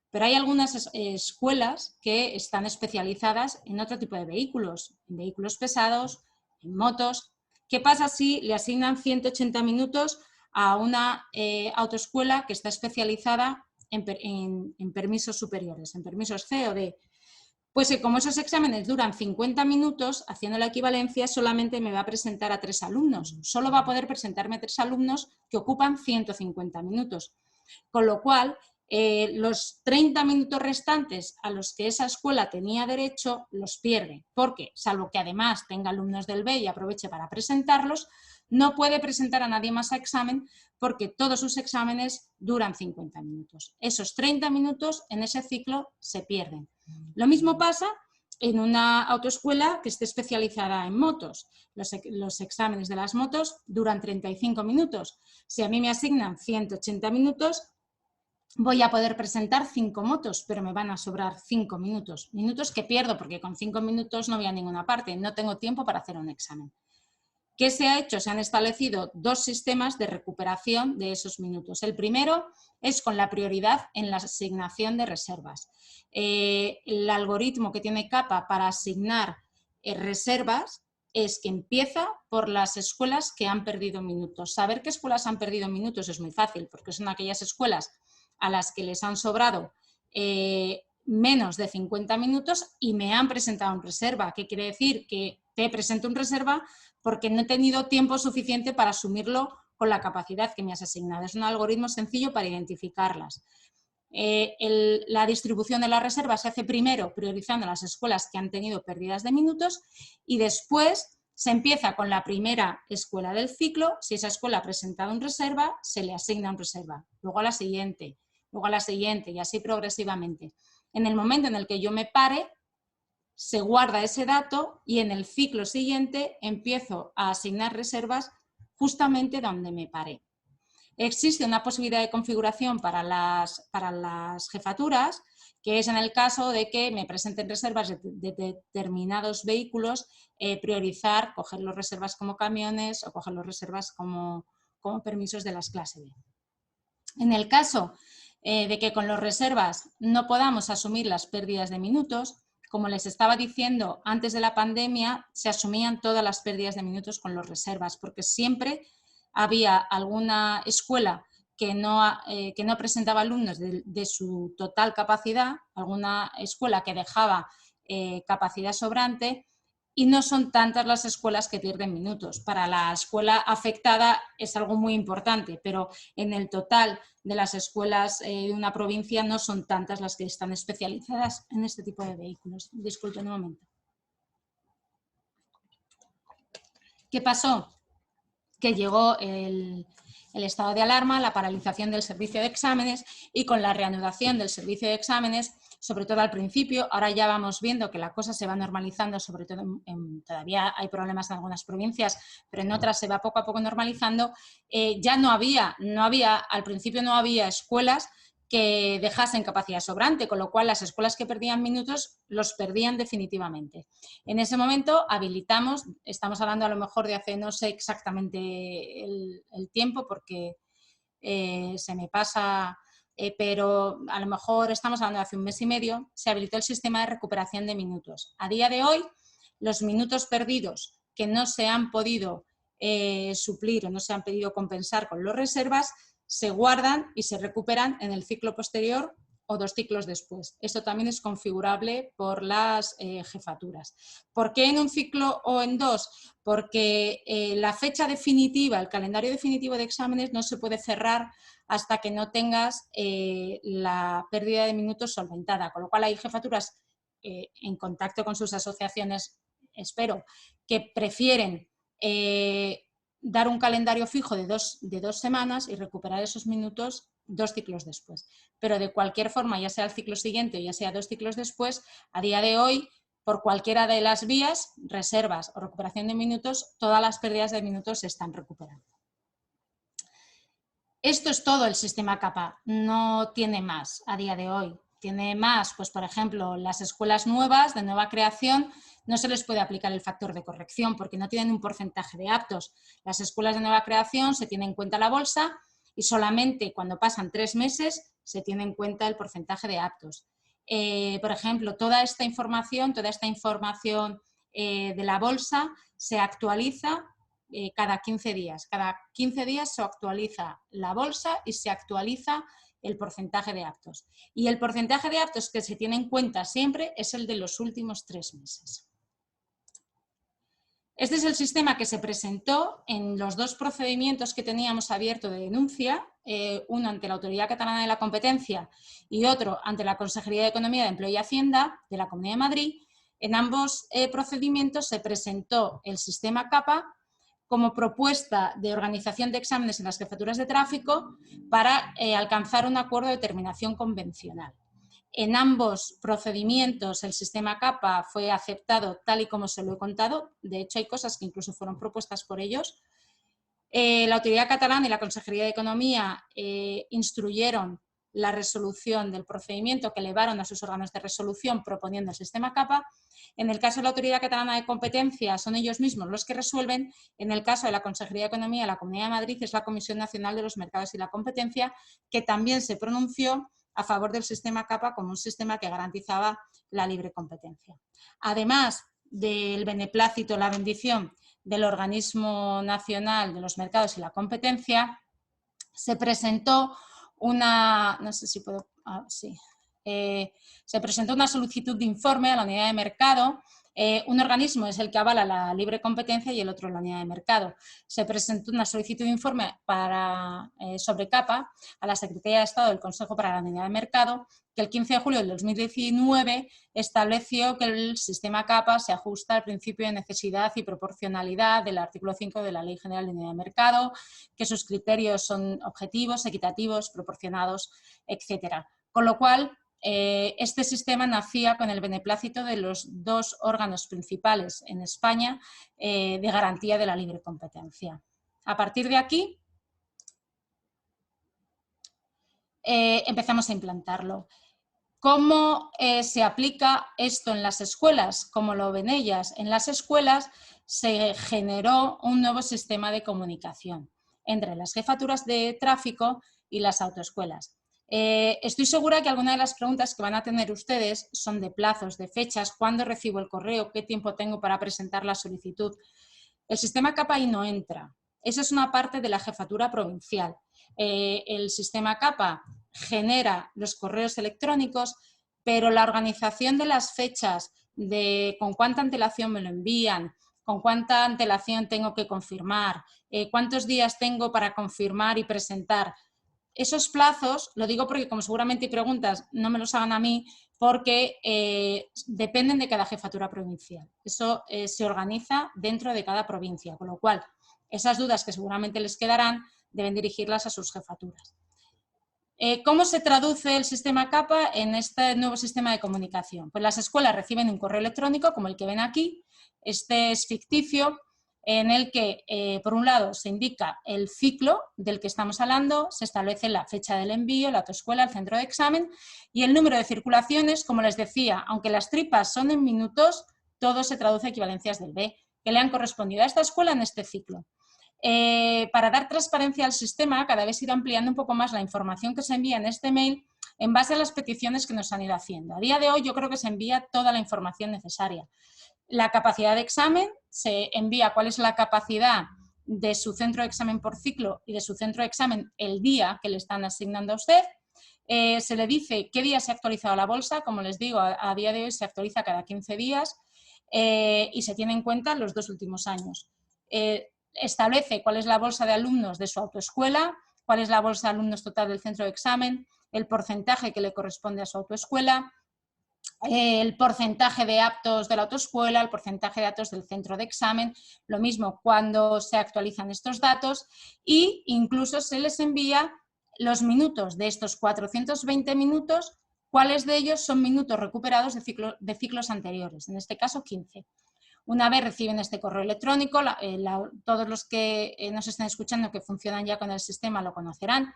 Pero hay algunas escuelas que están especializadas en otro tipo de vehículos, en vehículos pesados, en motos. ¿Qué pasa si le asignan 180 minutos a una autoescuela que está especializada en permisos superiores, en permisos C o D? Pues como esos exámenes duran 50 minutos, haciendo la equivalencia solamente me va a presentar a 3 alumnos. Solo va a poder presentarme a 3 alumnos que ocupan 150 minutos. Con lo cual, los 30 minutos restantes a los que esa escuela tenía derecho los pierde, porque, salvo que además tenga alumnos del B y aproveche para presentarlos, no puede presentar a nadie más a examen porque todos sus exámenes duran 50 minutos. Esos 30 minutos en ese ciclo se pierden. Lo mismo pasa en una autoescuela que esté especializada en motos. Los exámenes de las motos duran 35 minutos. Si a mí me asignan 180 minutos, voy a poder presentar 5 motos, pero me van a sobrar 5 minutos. Minutos que pierdo porque con 5 minutos no voy a ninguna parte, no tengo tiempo para hacer un examen. ¿Qué se ha hecho? Se han establecido 2 sistemas de recuperación de esos minutos. El primero es con la prioridad en la asignación de reservas. El algoritmo que tiene CAPA para asignar reservas es que empieza por las escuelas que han perdido minutos. Saber qué escuelas han perdido minutos es muy fácil, porque son aquellas escuelas a las que les han sobrado menos de 50 minutos y me han presentado en reserva. ¿Qué quiere decir? Que te presento en reserva porque no he tenido tiempo suficiente para asumirlo con la capacidad que me has asignado. Es un algoritmo sencillo para identificarlas. La distribución de las reservas se hace primero priorizando las escuelas que han tenido pérdidas de minutos y después se empieza con la primera escuela del ciclo. Si esa escuela ha presentado en reserva, se le asigna en reserva. Luego a la siguiente. luego a la siguiente y así progresivamente. En el momento en el que yo me pare, se guarda ese dato y en el ciclo siguiente empiezo a asignar reservas justamente donde me paré. Existe una posibilidad de configuración para las jefaturas, que es en el caso de que me presenten reservas de determinados vehículos, priorizar, coger las reservas como camiones o coger las reservas como permisos de las clase B. En el caso de que con las reservas no podamos asumir las pérdidas de minutos, como les estaba diciendo, antes de la pandemia se asumían todas las pérdidas de minutos con las reservas, porque siempre había alguna escuela que no presentaba alumnos de su total capacidad, alguna escuela que dejaba capacidad sobrante, y no son tantas las escuelas que pierden minutos. Para la escuela afectada es algo muy importante, pero en el total de las escuelas de una provincia no son tantas las que están especializadas en este tipo de vehículos. Disculpen un momento. ¿Qué pasó? Que llegó el estado de alarma, la paralización del servicio de exámenes, y con la reanudación del servicio de exámenes, sobre todo al principio, ahora ya vamos viendo que la cosa se va normalizando, sobre todo todavía hay problemas en algunas provincias, pero en otras se va poco a poco normalizando, ya al principio no había escuelas que dejasen capacidad sobrante, con lo cual las escuelas que perdían minutos los perdían definitivamente. En ese momento habilitamos, estamos hablando a lo mejor de hace, no sé exactamente el tiempo porque se me pasa, pero a lo mejor estamos hablando de hace un mes y medio, se habilitó el sistema de recuperación de minutos. A día de hoy, los minutos perdidos que no se han podido suplir o no se han podido compensar con las reservas, se guardan y se recuperan en el ciclo posterior o 2 ciclos después. Esto también es configurable por las jefaturas. ¿Por qué en un ciclo o en 2? Porque la fecha definitiva, el calendario definitivo de exámenes no se puede cerrar hasta que no tengas la pérdida de minutos solventada, con lo cual hay jefaturas en contacto con sus asociaciones, espero, que prefieren dar un calendario fijo de dos semanas y recuperar esos minutos 2 ciclos después. Pero de cualquier forma, ya sea el ciclo siguiente o ya sea 2 ciclos después, a día de hoy, por cualquiera de las vías, reservas o recuperación de minutos, todas las pérdidas de minutos se están recuperando. Esto es todo el sistema CAPA, no tiene más a día de hoy. Tiene más, pues por ejemplo, las escuelas nuevas, de nueva creación, no se les puede aplicar el factor de corrección porque no tienen un porcentaje de aptos. Las escuelas de nueva creación se tiene en cuenta la bolsa y solamente cuando pasan 3 meses se tiene en cuenta el porcentaje de aptos. Por ejemplo, toda esta información de la bolsa se actualiza cada 15 días. Cada 15 días se actualiza la bolsa y se actualiza el porcentaje de aptos. Y el porcentaje de aptos que se tiene en cuenta siempre es el de los últimos 3 meses. Este es el sistema que se presentó en los 2 procedimientos que teníamos abierto de denuncia, uno ante la Autoridad Catalana de la Competencia y otro ante la Consejería de Economía, de Empleo y Hacienda de la Comunidad de Madrid. En ambos procedimientos se presentó el sistema CAPA como propuesta de organización de exámenes en las jefaturas de tráfico para alcanzar un acuerdo de terminación convencional. En ambos procedimientos el sistema CAPA fue aceptado tal y como se lo he contado. De hecho, hay cosas que incluso fueron propuestas por ellos. La Autoridad Catalana y la Consejería de Economía instruyeron la resolución del procedimiento que elevaron a sus órganos de resolución proponiendo el sistema CAPA. En el caso de la Autoridad Catalana de Competencia son ellos mismos los que resuelven. En el caso de la Consejería de Economía de la Comunidad de Madrid es la Comisión Nacional de los Mercados y la Competencia, que también se pronunció a favor del sistema CAPA como un sistema que garantizaba la libre competencia. Además del beneplácito, la bendición del Organismo Nacional de los Mercados y la Competencia, se presentó una, no sé si puedo, sí, Se presentó una solicitud de informe a la unidad de mercado. Un organismo es el que avala la libre competencia y el otro la unidad de mercado. Se presentó una solicitud de informe sobre CAPA a la Secretaría de Estado del Consejo para la Unidad de Mercado, que el 15 de julio del 2019 estableció que el sistema CAPA se ajusta al principio de necesidad y proporcionalidad del artículo 5 de la Ley General de Unidad de Mercado, que sus criterios son objetivos, equitativos, proporcionados, etc. Con lo cual, este sistema nacía con el beneplácito de los dos órganos principales en España de garantía de la libre competencia. A partir de aquí, empezamos a implantarlo. ¿Cómo se aplica esto en las escuelas? ¿Cómo lo ven ellas? En las escuelas se generó un nuevo sistema de comunicación entre las jefaturas de tráfico y las autoescuelas. Estoy segura que algunas de las preguntas que van a tener ustedes son de plazos, de fechas, cuándo recibo el correo, qué tiempo tengo para presentar la solicitud. El sistema CAPA ahí no entra. Esa es una parte de la jefatura provincial. El sistema CAPA genera los correos electrónicos, pero la organización de las fechas, de con cuánta antelación me lo envían, con cuánta antelación tengo que confirmar, cuántos días tengo para confirmar y presentar. Esos plazos, lo digo porque como seguramente hay preguntas, no me los hagan a mí, porque dependen de cada jefatura provincial. Eso se organiza dentro de cada provincia, con lo cual esas dudas que seguramente les quedarán deben dirigirlas a sus jefaturas. ¿Cómo se traduce el sistema CAPA en este nuevo sistema de comunicación? Pues las escuelas reciben un correo electrónico como el que ven aquí. Este es ficticio, en el que, por un lado, se indica el ciclo del que estamos hablando, se establece la fecha del envío, la autoescuela, el centro de examen y el número de circulaciones. Como les decía, aunque las tripas son en minutos, todo se traduce a equivalencias del B, que le han correspondido a esta escuela en este ciclo. Para dar transparencia al sistema, cada vez ir ampliando un poco más la información que se envía en este mail en base a las peticiones que nos han ido haciendo. A día de hoy yo creo que se envía toda la información necesaria. La capacidad de examen, se envía cuál es la capacidad de su centro de examen por ciclo y de su centro de examen el día que le están asignando a usted. Se le dice qué día se ha actualizado la bolsa, como les digo, a día de hoy se actualiza cada 15 días y se tiene en cuenta los 2 últimos años. Establece cuál es la bolsa de alumnos de su autoescuela, cuál es la bolsa de alumnos total del centro de examen, el porcentaje que le corresponde a su autoescuela, el porcentaje de aptos de la autoescuela, el porcentaje de aptos del centro de examen, lo mismo cuando se actualizan estos datos e incluso se les envía los minutos de estos 420 minutos, cuáles de ellos son minutos recuperados de ciclos anteriores, en este caso 15. Una vez reciben este correo electrónico, todos los que nos estén escuchando que funcionan ya con el sistema lo conocerán,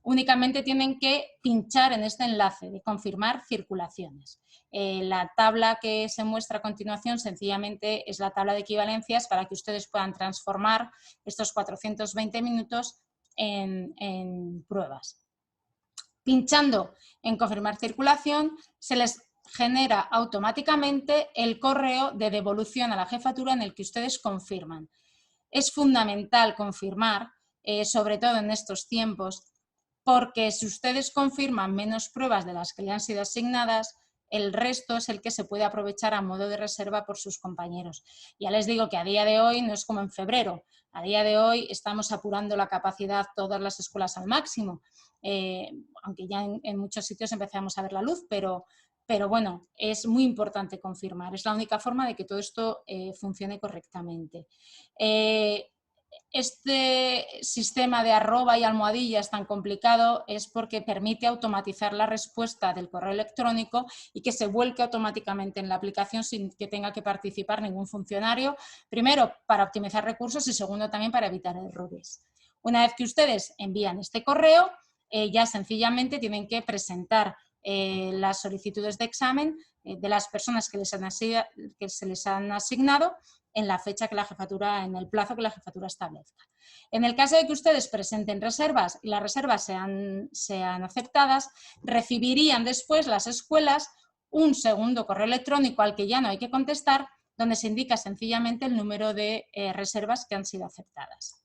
únicamente tienen que pinchar en este enlace de confirmar circulaciones. La tabla que se muestra a continuación sencillamente es la tabla de equivalencias para que ustedes puedan transformar estos 420 minutos en pruebas. Pinchando en confirmar circulación se les genera automáticamente el correo de devolución a la jefatura en el que ustedes confirman. Es fundamental confirmar, sobre todo en estos tiempos, porque si ustedes confirman menos pruebas de las que le han sido asignadas, el resto es el que se puede aprovechar a modo de reserva por sus compañeros. Ya les digo que a día de hoy no es como en febrero. A día de hoy estamos apurando la capacidad todas las escuelas al máximo, aunque ya en muchos sitios empezamos a ver la luz, pero bueno, es muy importante confirmar. Es la única forma de que todo esto funcione correctamente. Este sistema de arroba y almohadillas tan complicado es porque permite automatizar la respuesta del correo electrónico y que se vuelque automáticamente en la aplicación sin que tenga que participar ningún funcionario, primero para optimizar recursos y segundo también para evitar errores. Una vez que ustedes envían este correo, ya sencillamente tienen que presentar las solicitudes de examen de las personas que se les han asignado en la fecha que la jefatura, en el plazo que la jefatura establezca. En el caso de que ustedes presenten reservas y las reservas sean aceptadas, recibirían después las escuelas un segundo correo electrónico al que ya no hay que contestar, donde se indica sencillamente el número de reservas que han sido aceptadas.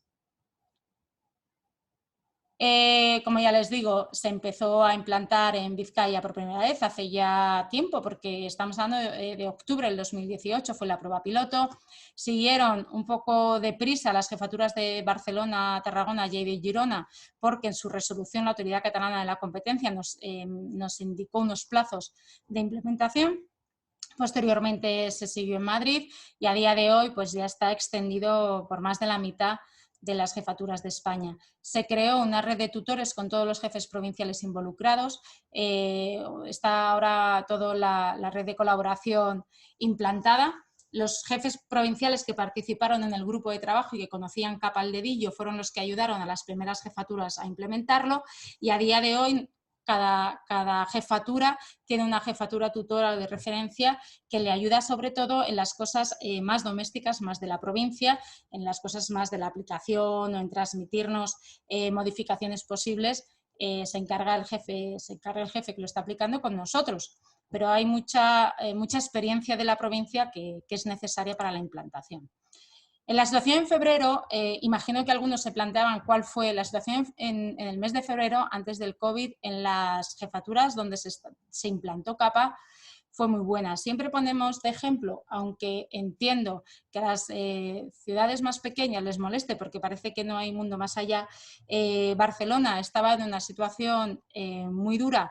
Como ya les digo, se empezó a implantar en Vizcaya por primera vez hace ya tiempo, porque estamos hablando de octubre del 2018, fue la prueba piloto. Siguieron un poco deprisa las jefaturas de Barcelona, Tarragona, Lleida y Girona, porque en su resolución la Autoridad Catalana de la Competencia nos indicó unos plazos de implementación. Posteriormente se siguió en Madrid y a día de hoy pues ya está extendido por más de la mitad de las jefaturas de España. Se creó una red de tutores con todos los jefes provinciales involucrados. Está ahora toda la red de colaboración implantada. Los jefes provinciales que participaron en el grupo de trabajo y que conocían CAPA al dedillo fueron los que ayudaron a las primeras jefaturas a implementarlo, y a día de hoy cada jefatura tiene una jefatura tutora de referencia que le ayuda sobre todo en las cosas más domésticas, más de la provincia, en las cosas más de la aplicación o en transmitirnos modificaciones posibles. Se encarga el jefe que lo está aplicando con nosotros, pero hay mucha experiencia de la provincia que es necesaria para la implantación. En la situación en febrero, imagino que algunos se planteaban cuál fue la situación en el mes de febrero, antes del COVID, en las jefaturas donde se implantó CAPA. Fue muy buena. Siempre ponemos de ejemplo, aunque entiendo que a las ciudades más pequeñas les moleste porque parece que no hay mundo más allá. Barcelona estaba en una situación muy dura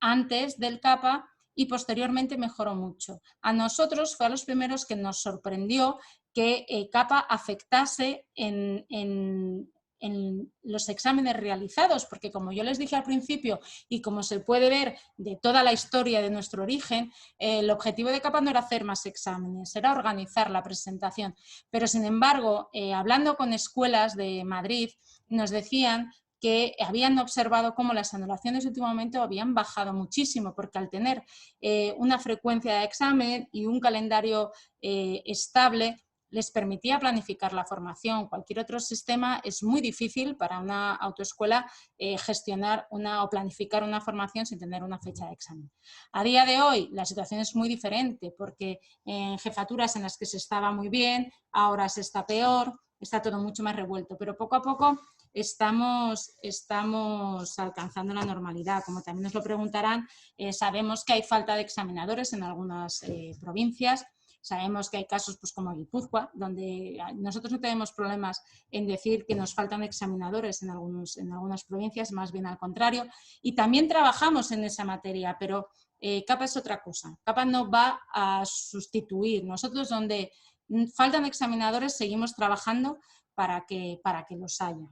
antes del CAPA y posteriormente mejoró mucho. A nosotros fue a los primeros que nos sorprendió que CAPA afectase en los exámenes realizados, porque como yo les dije al principio y como se puede ver de toda la historia de nuestro origen, el objetivo de CAPA no era hacer más exámenes, era organizar la presentación. Pero sin embargo, hablando con escuelas de Madrid, nos decían que habían observado cómo las anulaciones de último momento habían bajado muchísimo, porque al tener una frecuencia de examen y un calendario estable, les permitía planificar la formación. Cualquier otro sistema es muy difícil para una autoescuela gestionar o planificar una formación sin tener una fecha de examen. A día de hoy la situación es muy diferente, porque en jefaturas en las que se estaba muy bien, ahora se está peor, está todo mucho más revuelto, pero poco a poco estamos alcanzando la normalidad. Como también nos lo preguntarán, sabemos que hay falta de examinadores en algunas provincias. Sabemos que hay casos pues, como Guipúzcoa, donde nosotros no tenemos problemas en decir que nos faltan examinadores en algunas provincias, más bien al contrario. Y también trabajamos en esa materia, pero CAPA es otra cosa. CAPA no va a sustituir. Nosotros donde faltan examinadores seguimos trabajando para que los haya.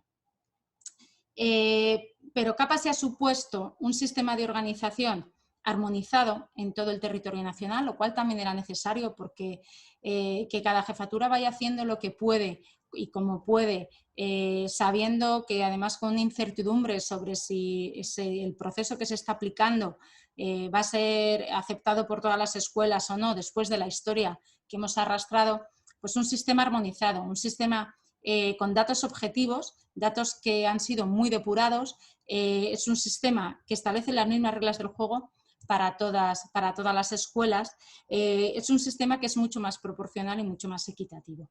Pero CAPA se ha supuesto un sistema de organización armonizado en todo el territorio nacional, lo cual también era necesario, porque que cada jefatura vaya haciendo lo que puede y como puede, sabiendo que además con incertidumbre sobre si el proceso que se está aplicando va a ser aceptado por todas las escuelas o no, después de la historia que hemos arrastrado, pues un sistema armonizado, un sistema con datos objetivos, datos que han sido muy depurados. Es un sistema que establece las mismas reglas del juego para todas las escuelas. Es un sistema que es mucho más proporcional y mucho más equitativo.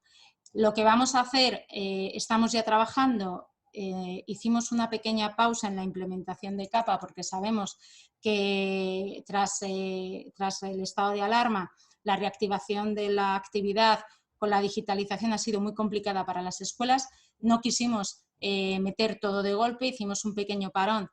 Lo que vamos a hacer, estamos ya trabajando, hicimos una pequeña pausa en la implementación de CAPA porque sabemos que tras el estado de alarma, la reactivación de la actividad con la digitalización ha sido muy complicada para las escuelas. No quisimos meter todo de golpe, hicimos un pequeño parón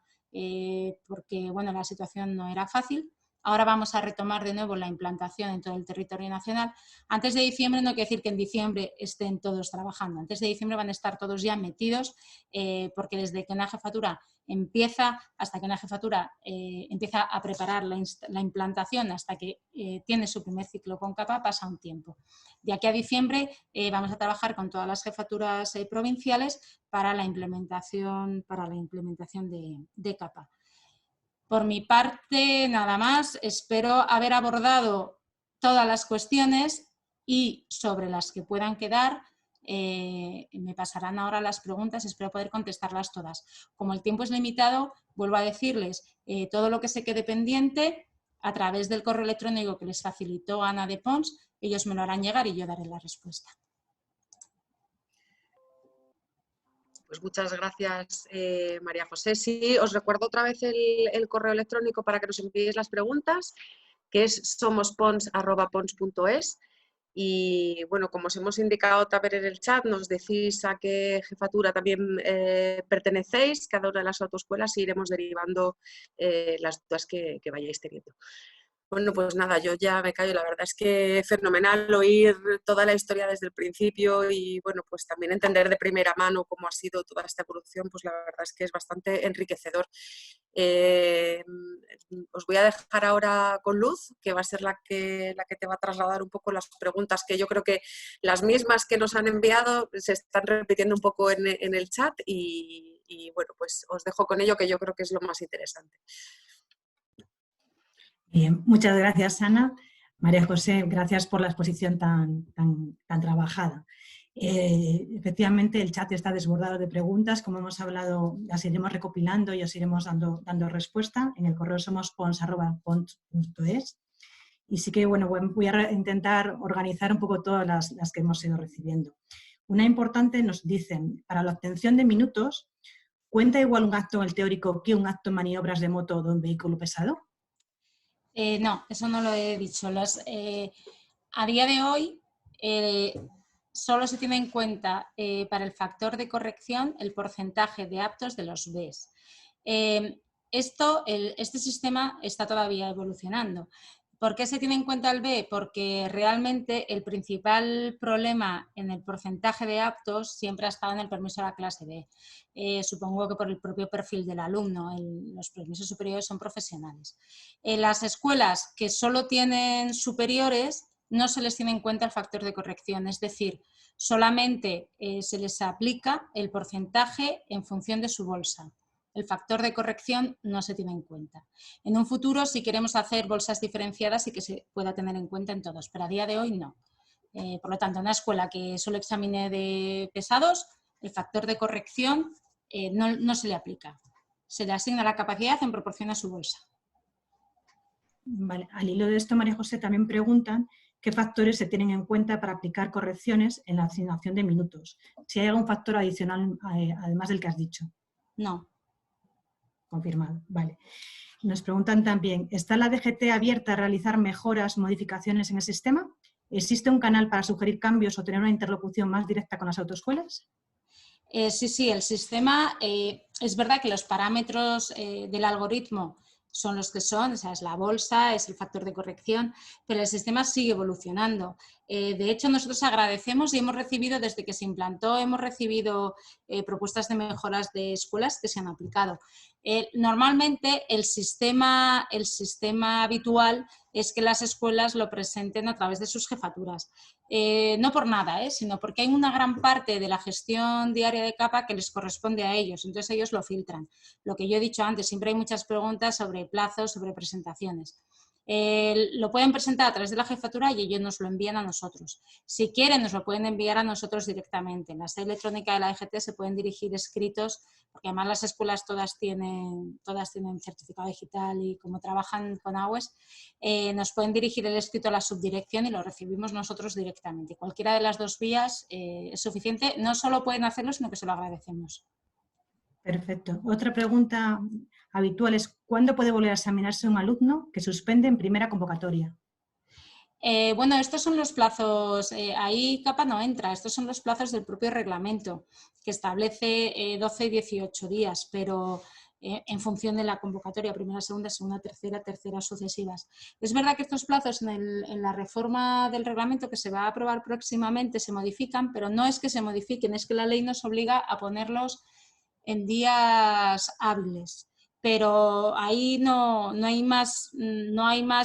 porque bueno, la situación no era fácil. Ahora vamos a retomar de nuevo la implantación en todo el territorio nacional. Antes de diciembre no quiere decir que en diciembre estén todos trabajando. Antes de diciembre van a estar todos ya metidos porque desde que una jefatura empieza hasta que una jefatura empieza a preparar la implantación hasta que tiene su primer ciclo con CAPA pasa un tiempo. De aquí a diciembre vamos a trabajar con todas las jefaturas provinciales para la implementación de CAPA. Por mi parte, nada más. Espero haber abordado todas las cuestiones y sobre las que puedan quedar, me pasarán ahora las preguntas, espero poder contestarlas todas. Como el tiempo es limitado, vuelvo a decirles todo lo que se quede pendiente a través del correo electrónico que les facilitó Ana de Pons, ellos me lo harán llegar y yo daré la respuesta.
pues muchas gracias, María José. Sí, os recuerdo otra vez el correo electrónico para que nos enviéis las preguntas, que es somospons@pons.es. Y bueno, como os hemos indicado también en el chat, nos decís a qué jefatura también pertenecéis, cada una de las autoescuelas, y iremos derivando las dudas que vayáis teniendo. Bueno, pues nada, yo ya me callo. La verdad es que fenomenal oír toda la historia desde el principio y bueno, pues también entender de primera mano cómo ha sido toda esta evolución, pues la verdad es que es bastante enriquecedor. Os voy a dejar ahora con Luz, que va a ser la que te va a trasladar un poco las preguntas, que yo creo que las mismas que nos han enviado se están repitiendo un poco en el chat y bueno, pues os dejo con ello, que yo creo que es lo más interesante.
Bien, muchas gracias, Ana. María José, gracias por la exposición tan trabajada. Efectivamente, el chat está desbordado de preguntas. Como hemos hablado, las iremos recopilando y os iremos dando respuesta. En el correo somospons@pons.es. Y sí que, bueno, voy a intentar organizar un poco todas las que hemos ido recibiendo. Una importante, nos dicen, para la obtención de minutos, ¿cuenta igual un acto en el teórico que un acto en maniobras de moto de un vehículo pesado?
No, eso no lo he dicho. A día de hoy solo se tiene en cuenta para el factor de corrección el porcentaje de aptos de los Bs. Este sistema está todavía evolucionando. ¿Por qué se tiene en cuenta el B? Porque realmente el principal problema en el porcentaje de aptos siempre ha estado en el permiso de la clase B. Supongo que por el propio perfil del alumno. Los permisos superiores son profesionales. En las escuelas que solo tienen superiores no se les tiene en cuenta el factor de corrección, es decir, solamente se les aplica el porcentaje en función de su bolsa. El factor de corrección no se tiene en cuenta. En un futuro, si queremos hacer bolsas diferenciadas, sí que se pueda tener en cuenta en todos, pero a día de hoy no. Por lo tanto, en una escuela que solo examine de pesados, el factor de corrección no se le aplica. Se le asigna la capacidad en proporción a su bolsa.
Vale. Al hilo de esto, María José, también preguntan qué factores se tienen en cuenta para aplicar correcciones en la asignación de minutos. Si hay algún factor adicional, además del que has dicho.
No.
Confirmado, vale. Nos preguntan también, ¿está la DGT abierta a realizar mejoras, modificaciones en el sistema? ¿Existe un canal para sugerir cambios o tener una interlocución más directa con las autoescuelas?
Sí, el sistema, es verdad que los parámetros del algoritmo son los que son, o sea, es la bolsa, es el factor de corrección, pero el sistema sigue evolucionando. De hecho, nosotros agradecemos y hemos recibido, desde que se implantó, hemos recibido propuestas de mejoras de escuelas que se han aplicado. Normalmente el sistema habitual es que las escuelas lo presenten a través de sus jefaturas. No por nada, sino porque hay una gran parte de la gestión diaria de capa que les corresponde a ellos, entonces ellos lo filtran. Lo que yo he dicho antes, siempre hay muchas preguntas sobre plazos, sobre presentaciones. Lo pueden presentar a través de la jefatura y ellos nos lo envían a nosotros. Si quieren, nos lo pueden enviar a nosotros directamente. En la sede electrónica de la EGT se pueden dirigir escritos, porque además las escuelas todas tienen certificado digital y como trabajan con AWES, nos pueden dirigir el escrito a la subdirección y lo recibimos nosotros directamente. Cualquiera de las dos vías es suficiente. No solo pueden hacerlo, sino que se lo agradecemos.
Perfecto. Otra pregunta habitual es, ¿cuándo puede volver a examinarse un alumno que suspende en primera convocatoria?
Bueno, estos son los plazos, ahí capa no entra, estos son los plazos del propio reglamento, que establece 12 y 18 días, pero en función de la convocatoria, primera, segunda, tercera sucesivas. Es verdad que estos plazos en la reforma del reglamento que se va a aprobar próximamente se modifican, pero no es que se modifiquen, es que la ley nos obliga a ponerlos en días hábiles. Pero ahí no hay más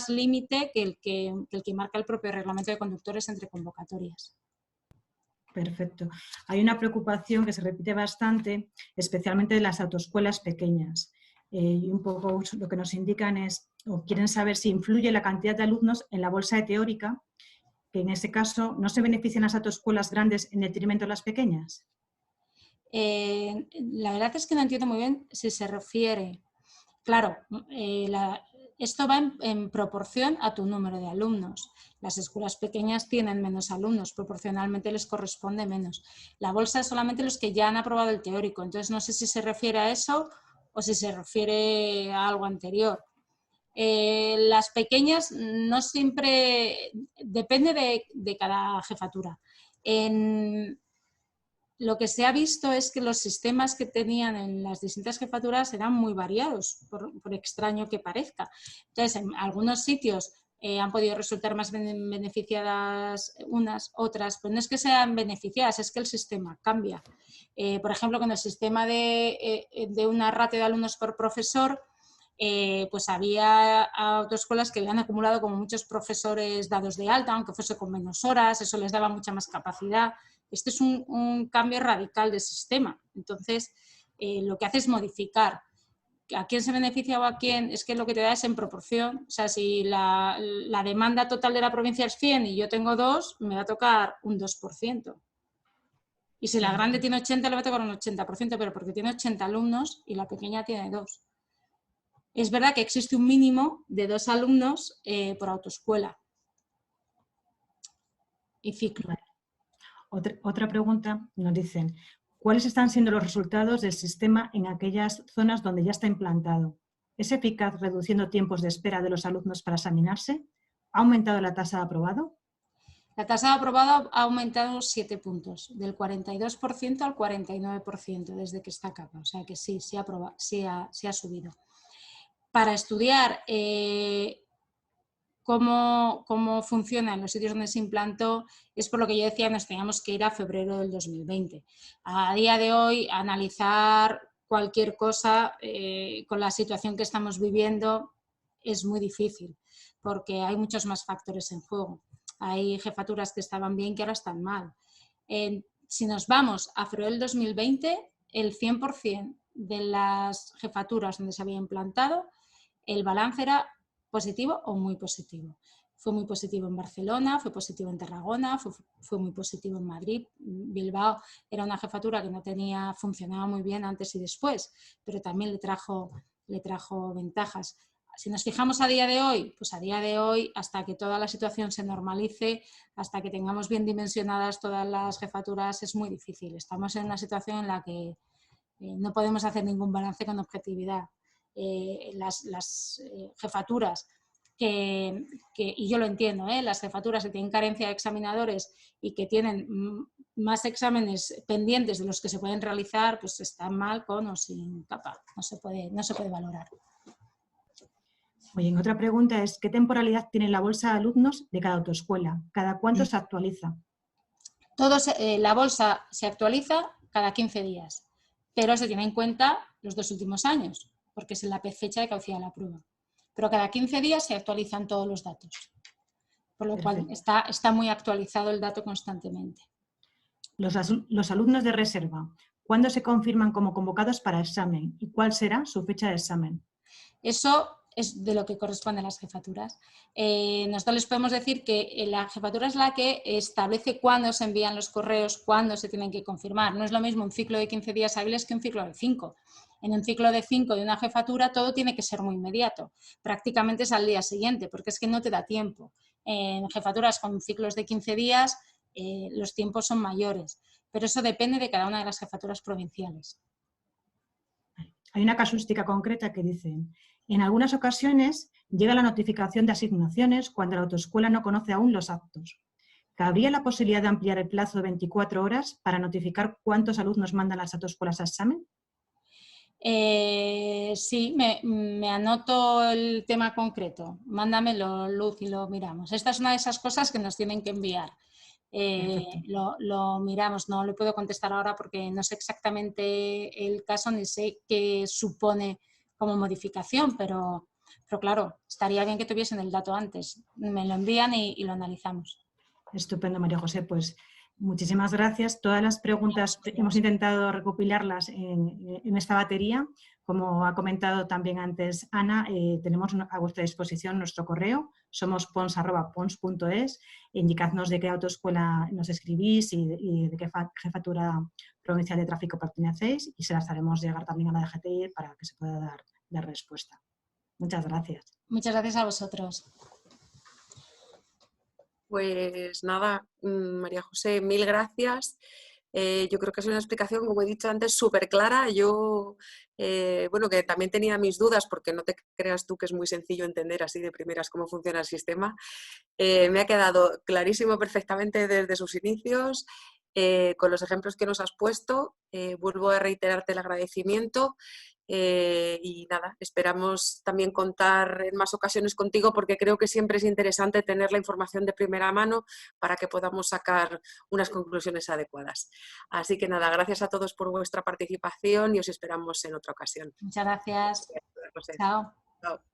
límite que el que marca el propio reglamento de conductores entre convocatorias.
Perfecto. Hay una preocupación que se repite bastante, especialmente de las autoescuelas pequeñas. Y un poco lo que nos indican es, o quieren saber si influye la cantidad de alumnos en la bolsa de teórica, que en ese caso no se benefician las autoescuelas grandes en detrimento de las pequeñas.
La verdad es que no entiendo muy bien si se refiere. Claro, Esto va en proporción a tu número de alumnos. Las escuelas pequeñas tienen menos alumnos, proporcionalmente les corresponde menos. La bolsa es solamente los que ya han aprobado el teórico, entonces no sé si se refiere a eso o si se refiere a algo anterior. Las pequeñas no siempre, depende de cada jefatura. Lo que se ha visto es que los sistemas que tenían en las distintas jefaturas eran muy variados, por extraño que parezca. Entonces, en algunos sitios han podido resultar más beneficiadas unas, otras, pero no es que sean beneficiadas, es que el sistema cambia. Por ejemplo, con el sistema de una ratio de alumnos por profesor, pues había autoescuelas que habían acumulado como muchos profesores dados de alta, aunque fuese con menos horas, eso les daba mucha más capacidad. Este es un cambio radical de sistema. Entonces, lo que hace es modificar. ¿A quién se beneficia o a quién? Es que lo que te da es en proporción. O sea, si la demanda total de la provincia es 100 y yo tengo 2, me va a tocar un 2%. Y si la grande tiene 80, le va a tocar un 80%, pero porque tiene 80 alumnos y la pequeña tiene 2. Es verdad que existe un mínimo de 2 alumnos por autoescuela y ciclo.
Otra pregunta, nos dicen, ¿cuáles están siendo los resultados del sistema en aquellas zonas donde ya está implantado? ¿Es eficaz reduciendo tiempos de espera de los alumnos para examinarse? ¿Ha aumentado la tasa de aprobado?
La tasa de aprobado ha aumentado 7 puntos, del 42% al 49% desde que está capa. O sea que sí, sí ha subido. Para estudiar cómo funciona en los sitios donde se implantó, es por lo que yo decía, nos teníamos que ir a febrero del 2020. A día de hoy, analizar cualquier cosa con la situación que estamos viviendo es muy difícil, porque hay muchos más factores en juego. Hay jefaturas que estaban bien que ahora están mal. Si nos vamos a febrero del 2020, el 100% de las jefaturas donde se había implantado, el balance era positivo o muy positivo. Fue muy positivo en Barcelona, fue positivo en Tarragona, fue muy positivo en Madrid. Bilbao era una jefatura que no funcionaba muy bien antes y después, pero también le trajo ventajas. Si nos fijamos a día de hoy, pues a día de hoy, hasta que toda la situación se normalice, hasta que tengamos bien dimensionadas todas las jefaturas, es muy difícil. Estamos en una situación en la que no podemos hacer ningún balance con objetividad. Las jefaturas y yo lo entiendo, las jefaturas que tienen carencia de examinadores y que tienen más exámenes pendientes de los que se pueden realizar, pues están mal con o sin capa, no se puede valorar.
Muy bien, otra pregunta es, ¿qué temporalidad tiene la bolsa de alumnos de cada autoescuela? ¿Cada cuánto se actualiza?
La bolsa se actualiza cada 15 días, pero se tiene en cuenta los 2 últimos años, porque es la fecha de caducidad de la prueba. Pero cada 15 días se actualizan todos los datos, por lo cual está muy actualizado el dato constantemente.
Los alumnos de reserva, ¿cuándo se confirman como convocados para examen y cuál será su fecha de examen?
Eso es de lo que corresponde a las jefaturas. Nosotros les podemos decir que la jefatura es la que establece cuándo se envían los correos, cuándo se tienen que confirmar. No es lo mismo un ciclo de 15 días hábiles que un ciclo de 5. En un ciclo de 5 de una jefatura todo tiene que ser muy inmediato. Prácticamente es al día siguiente, porque es que no te da tiempo. En jefaturas con ciclos de 15 días los tiempos son mayores, pero eso depende de cada una de las jefaturas provinciales.
Hay una casuística concreta que dice, en algunas ocasiones llega la notificación de asignaciones cuando la autoescuela no conoce aún los actos. ¿Cabría la posibilidad de ampliar el plazo de 24 horas para notificar cuántos alumnos mandan las autoescuelas a examen?
Sí, me anoto el tema concreto. Mándamelo, Luz, y lo miramos. Esta es una de esas cosas que nos tienen que enviar. Lo miramos, no le puedo contestar ahora porque no sé exactamente el caso ni sé qué supone como modificación, pero claro, estaría bien que tuviesen el dato antes. Me lo envían y lo analizamos.
Estupendo, María José. Pues muchísimas gracias. Todas las preguntas hemos intentado recopilarlas en esta batería. Como ha comentado también antes Ana, tenemos a vuestra disposición nuestro correo, somos.pons@pons.es. Indicadnos de qué autoescuela nos escribís y de qué jefatura provincial de tráfico pertenecéis y se las haremos llegar también a la DGTI para que se pueda dar respuesta. Muchas gracias.
Muchas gracias a vosotros.
Pues nada, María José, mil gracias. Yo creo que es una explicación, como he dicho antes, súper clara. Yo, bueno, que también tenía mis dudas, porque no te creas tú que es muy sencillo entender así de primeras cómo funciona el sistema. Me ha quedado clarísimo perfectamente desde sus inicios, con los ejemplos que nos has puesto. Vuelvo a reiterarte el agradecimiento. Y nada, esperamos también contar en más ocasiones contigo, porque creo que siempre es interesante tener la información de primera mano para que podamos sacar unas conclusiones adecuadas. Así que nada, gracias a todos por vuestra participación y os esperamos en otra ocasión.
Muchas gracias.
Gracias, José.
Chao.
Chao.